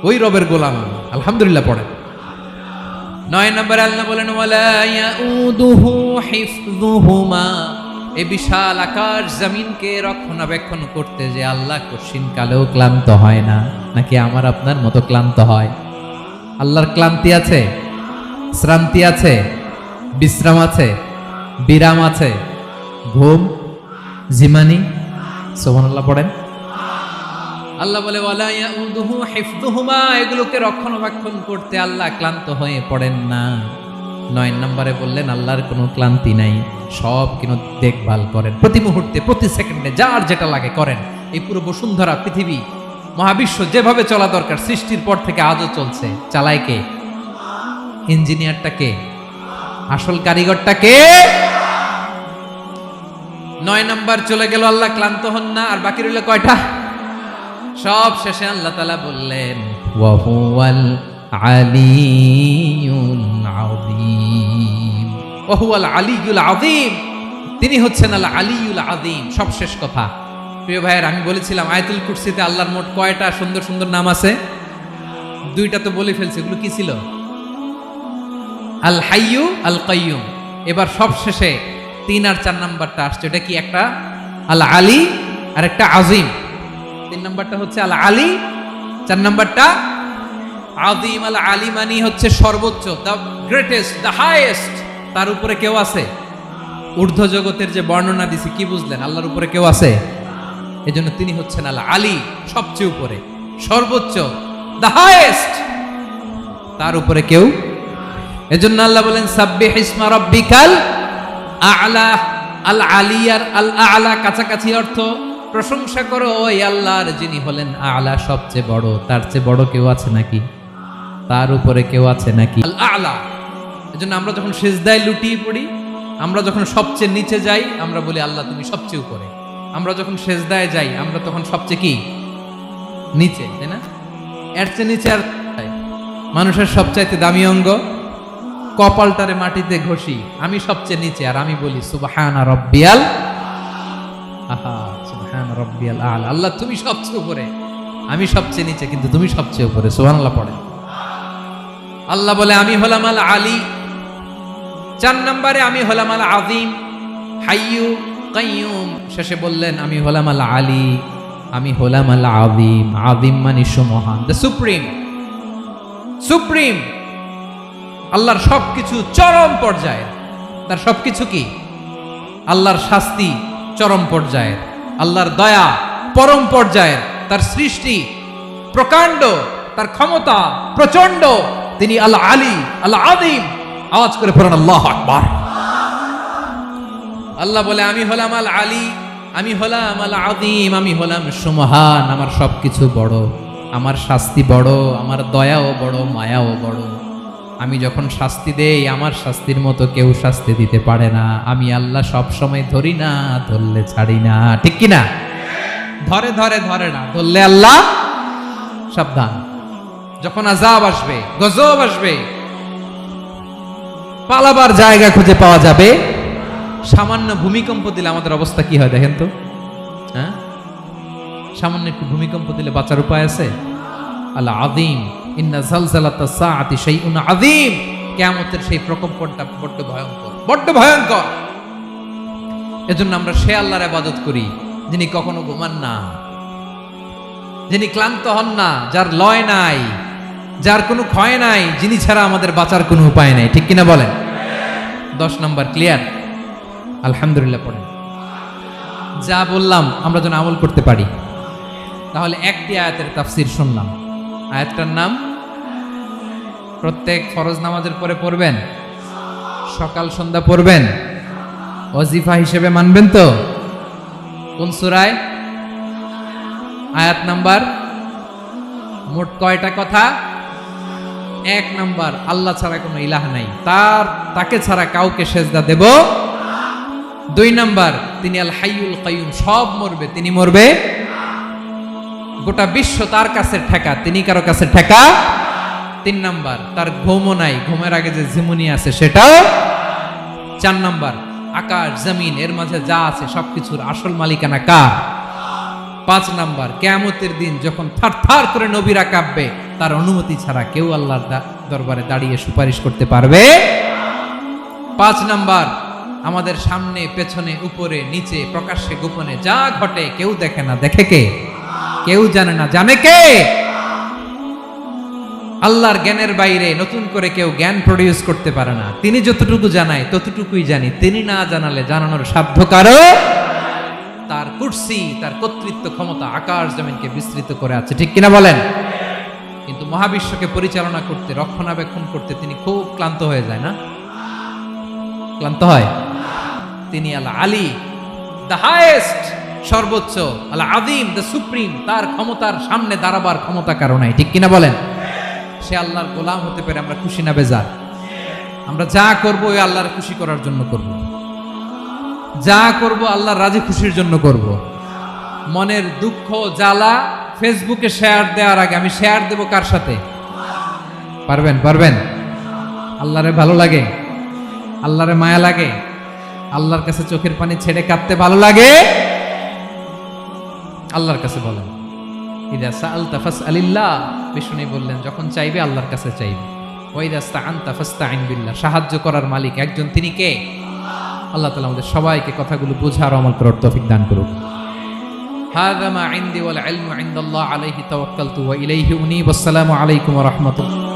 ওই রবের গোলাম আমি। আলহামদুলিল্লাহ পড়েন। 9 নম্বরে আল্লাহ বলেন, ওয়ালা ইয়াউদুহু হিফযুহুমা। এই বিশাল আকাশ জমিনকে রক্ষণাবেক্ষণ করতে যে আল্লাহ কঠিন কালেও ক্লান্ত হয় না। নাকি আমার আপনার মতো ক্লান্ত হয়? আল্লাহর ক্লান্তি আছে? শ্রান্তি আছে? বিশ্রাম আছে? বিরাম আছে? ঘুম, জিমানি? সুবহানাল্লাহ পড়েন। আল্লাহ বলে, ওয়ালা ইয়াউদুহু হিফযুহুমা। এগুলোকে রক্ষণাবেক্ষণ করতে আল্লাহ ক্লান্ত হয়ে পড়েন না। 9 নম্বরে বললেন, আল্লাহর কোনো ক্লান্তি নাই, সব কিন্তু দেখভাল করেন। প্রতি মুহূর্তে, প্রতি সেকেন্ডে যার যেটা লাগে করেন। এই পুরো বসুন্ধরা, পৃথিবী, মহাবিশ্ব যেভাবে চলা দরকার সৃষ্টির পর থেকে আজও চলছে। চালায় কে? ইঞ্জিনিয়ারটা কে? আসল কারিগরটা কে? 9 নম্বর চলে গেল, আল্লাহ ক্লান্ত হন না। আর বাকি রইল কয়টা? সব শেষে আল্লাহ তাআলা বললেন, ওয়া হুয়াল আলিয়ুল আযীম। ওয়া হুয়াল আলিয়ুল আযীম। তিনি হচ্ছেন আল আলিয়ুল আযীম। সব শেষ কথা। প্রিয় ভাইয়ের, আমি বলেছিলাম আয়াতুল কুরসিতে আল্লাহর মোট কয়টা সুন্দর সুন্দর নাম আছে? 2টা তো বলে ফেলছি। এগুলো কি ছিল? আল হাইয়ু, আল কাইয়ুম। এবার সব শেষে 3 আর 4 নাম্বারটা আসছে। এটা কি? একটা আল আলী আর একটা আযীম। 3 নাম্বারটা হচ্ছে আল আলী, 4 নাম্বারটা আযীম। আল আলী মানে হচ্ছে সর্বোচ্চ, দ্য গ্রেটেস্ট, দ্য হাইয়েস্ট। তার উপরে কেউ আছে? ঊর্ধ্ব জগতের যে বর্ণনা দিছি, কি বুঝলেন? আল্লাহর উপরে কেউ আছে? এজন্য তিনি হচ্ছেন আল আলী, সবচেয়ে উপরে, সর্বোচ্চ, দ্য হাইয়েস্ট। তার উপরে কেউ। এজন্য আল্লাহ বলেন, সাব্বিহ ইসমা রাব্বিকাল আ'লা। আল আলিয়ার আল আ'লা কাছাকাছি অর্থ, প্রশংসা করো ওই আল্লাহর যিনি হলেন আ'লা, সবচেয়ে বড়। তার চেয়ে বড় কেউ আছে নাকি? তার উপরে কেউ আছে নাকি? আল আ'লা। এজন্য আমরা যখন সিজদায় লুটিয়ে পড়ি, আমরা যখন সবচেয়ে নিচে যাই, আমরা বলি আল্লাহ তুমি সবচেয়ে উপরে। আমরা যখন সিজদায় যাই, আমরা তখন সবচেয়ে কি? নিচে, তাই না? এর চেয়ে নিচে আর মানুষের সবচাইতে দামি অঙ্গ কপালটারে মাটিতে ঘষি, আমি সবচেয়ে নিচে, আর আমি বলি সুবহানা রাব্বিয়াল আহা, সুবহানা রাব্বিয়াল আ'লা। আল্লাহ তুমি সবচেয়ে উপরে, আমি সবচেয়ে নিচে, কিন্তু তুমি সবচেয়ে উপরে। সুবহানাল্লাহ পড়ে। আল্লাহ বলে, আমি হলাম আল আলী। 4 নম্বরে আমি হলাম আল আযীম, হাইয়ু কাইয়ুম। শেষে বললেন, আমি হলাম আল আলী, আমি হলাম আল আযীম। আযীম মানে সুমহান, দ্য সুপ্রিম। সুপ্রিম। আল্লাহর সবকিছু চরম পর্যায়ে। তার সবকিছু কি? আল্লাহর শাস্তি চরম পর্যায়ের, আল্লাহর দয়া পরম পর্যায়ের, তার সৃষ্টি প্রকাণ্ড, তার ক্ষমতা প্রচন্ড। তিনি আল আলী, আল আযীম। আওয়াজ করে পড়েন আল্লাহু আকবার। আল্লাহ বলে, আমি হলাম আল আলী, আমি হলাম আল আযীম, আমি হলাম সুমহান। আমার সবকিছু বড়, আমার শাস্তি বড়, আমার দয়াও বড়, মায়াও বড়। আমি যখন শাস্তি দেই আমার শাস্তির মতো কেউ শাস্তি দিতে পারে না। আমি আল্লাহ সব সময় ধরি না, ধরলে ছাড়ি না। ঠিক কি না? ধরে ধরে ধরে না, ধরলে আল্লাহ সাবধান। যখন আযাব আসবে, গজব আসবে, পালাবার জায়গা খুঁজে পাওয়া যাবে। সামান্য ভূমিকম্প দিলে আমাদের অবস্থা কি হয় দেখেন তো। হ্যাঁ, সামান্য একটু ভূমিকম্প দিলে বাঁচার উপায় আছে? আল আযীম ইন্না যালজালাতাস সাআতি শাইউন আযীম। কিয়ামতের সেই প্রকম্পনটা বড্ড ভয়ঙ্কর, বড্ড ভয়ঙ্কর। এজন্য আমরা সে আল্লাহর ইবাদত করি যিনি কখনো ঘুমান না, যিনি ক্লান্ত হন না, যার লয় নাই, যার কোনো ক্ষয় নাই, যিনি ছাড়া আমাদের বাঁচার কোনো উপায় নাই। ঠিক কিনা বলেন? 10 নম্বর ক্লিয়ার? আলহামদুলিল্লাহ পড়েন। যা বললাম আমরা যেন আমল করতে পারি। তাহলে একটি আয়াতের তাফসীর শুনলাম। আয়াতটার নাম প্রত্যেক ফরজ নামাজের পরে পড়বেন, সকাল সন্ধ্যা পড়বেন, ওয়াজিফা হিসেবে মানবেন তো? কোন সূরায়? আয়াত নাম্বার? মোট কয়টা কথা? 1 নাম্বার, আল্লাহ ছাড়া কোনো ইলাহ নাই, তাকে ছাড়া কাউকে সেজদা দেব। 2 নাম্বার, তিনি আল হাইয়ুল কাইয়ুম, সব মরবে, তিনি মরবে। গোটা বিশ্ব তার কাছে ঠেকা, তিনি কারো কাছে ঠেকা। 3 নাম্বার, তার ঘুমও নাই, ঘুমের আগে যে ঝিমুনি আছে সেটাও। 4 নাম্বার, আকাশ জমিন এর মাঝে যা আছে সবকিছুর আসল মালিকানা কার? 5 নাম্বার, কিয়ামতের দিন যখন থারথার করে নবীরা কাঁপবে, তার অনুমতি ছাড়া কেউ আল্লাহর দরবারে দাঁড়িয়ে সুপারিশ করতে পারবে। 5 নাম্বার, আমাদের সামনে পেছনে উপরে নিচে প্রকাশ্যে গোপনে যা ঘটে কেউ দেখে না, দেখে কে? কেউ জানে না, জানে কে? আল্লাহর জ্ঞানের বাইরে নতুন করে কেউ জ্ঞান প্রডিউস করতে পারে না। তিনি যতটুকু জানায় ততটুকুই জানি, তিনি না জানালে জানানোর সাধ্য কারো। তার কুরসি, তার কর্তৃত্ব ক্ষমতা আকাশ জমিনকে বিস্তৃত করে আছে। ঠিক কিনা বলেন? কিন্তু মহাবিশ্বকে পরিচালনা করতে, রক্ষণাবেক্ষণ করতে তিনি খুব ক্লান্ত হয়ে যায় না? ক্লান্ত হয়? তিনি আল আলী, দ্য হাইয়েস্ট, সর্বোচ্চ, আল আযীম, দ্য সুপ্রিম। তার ক্ষমতার সামনে দাঁড়াবার ক্ষমতা কারো নাই। ঠিক কিনা বলেন? সে আল্লাহর গোলাম হতে পেরে আমরা খুশি না বেজার? আমরা যা করব ওই আল্লাহর খুশি করার জন্য করব, যা করব আল্লাহর রাজি খুশির জন্য করব। মনের দুঃখ জ্বালা ফেসবুকে শেয়ার দেওয়ার আগে আমি শেয়ার দেব কার সাথে? পারবেন? পারবেন? আল্লাহরে ভালো লাগে, আল্লাহরে মায়া লাগে, আল্লাহর কাছে চোখের পানি ছেড়ে কাঁদতে ভালো লাগে? আল্লাহর কাছে বলেন। ইদা সাআলতা ফাসআলিল্লাহ, বিষ্ণু বললেন যখন চাইবে আল্লাহর কাছে চাইবে। ওয়া ইদা ইসতাআনতা ফাসতাইন বিল্লাহ, সাহায্য করার মালিক একজন, তিনি কে? আল্লাহ তাআলা আমাদের সবাইকে কথাগুলো বোঝার আমল করার তৌফিক দান করুন। হাযা মা ইনদি ওয়াল ইলমু ইনদাল্লাহ আলাইহি তাওয়াক্কালতু ওয়া ইলাইহি উনীব। আসসালামু আলাইকুম ওয়া রাহমাতুল্লাহ।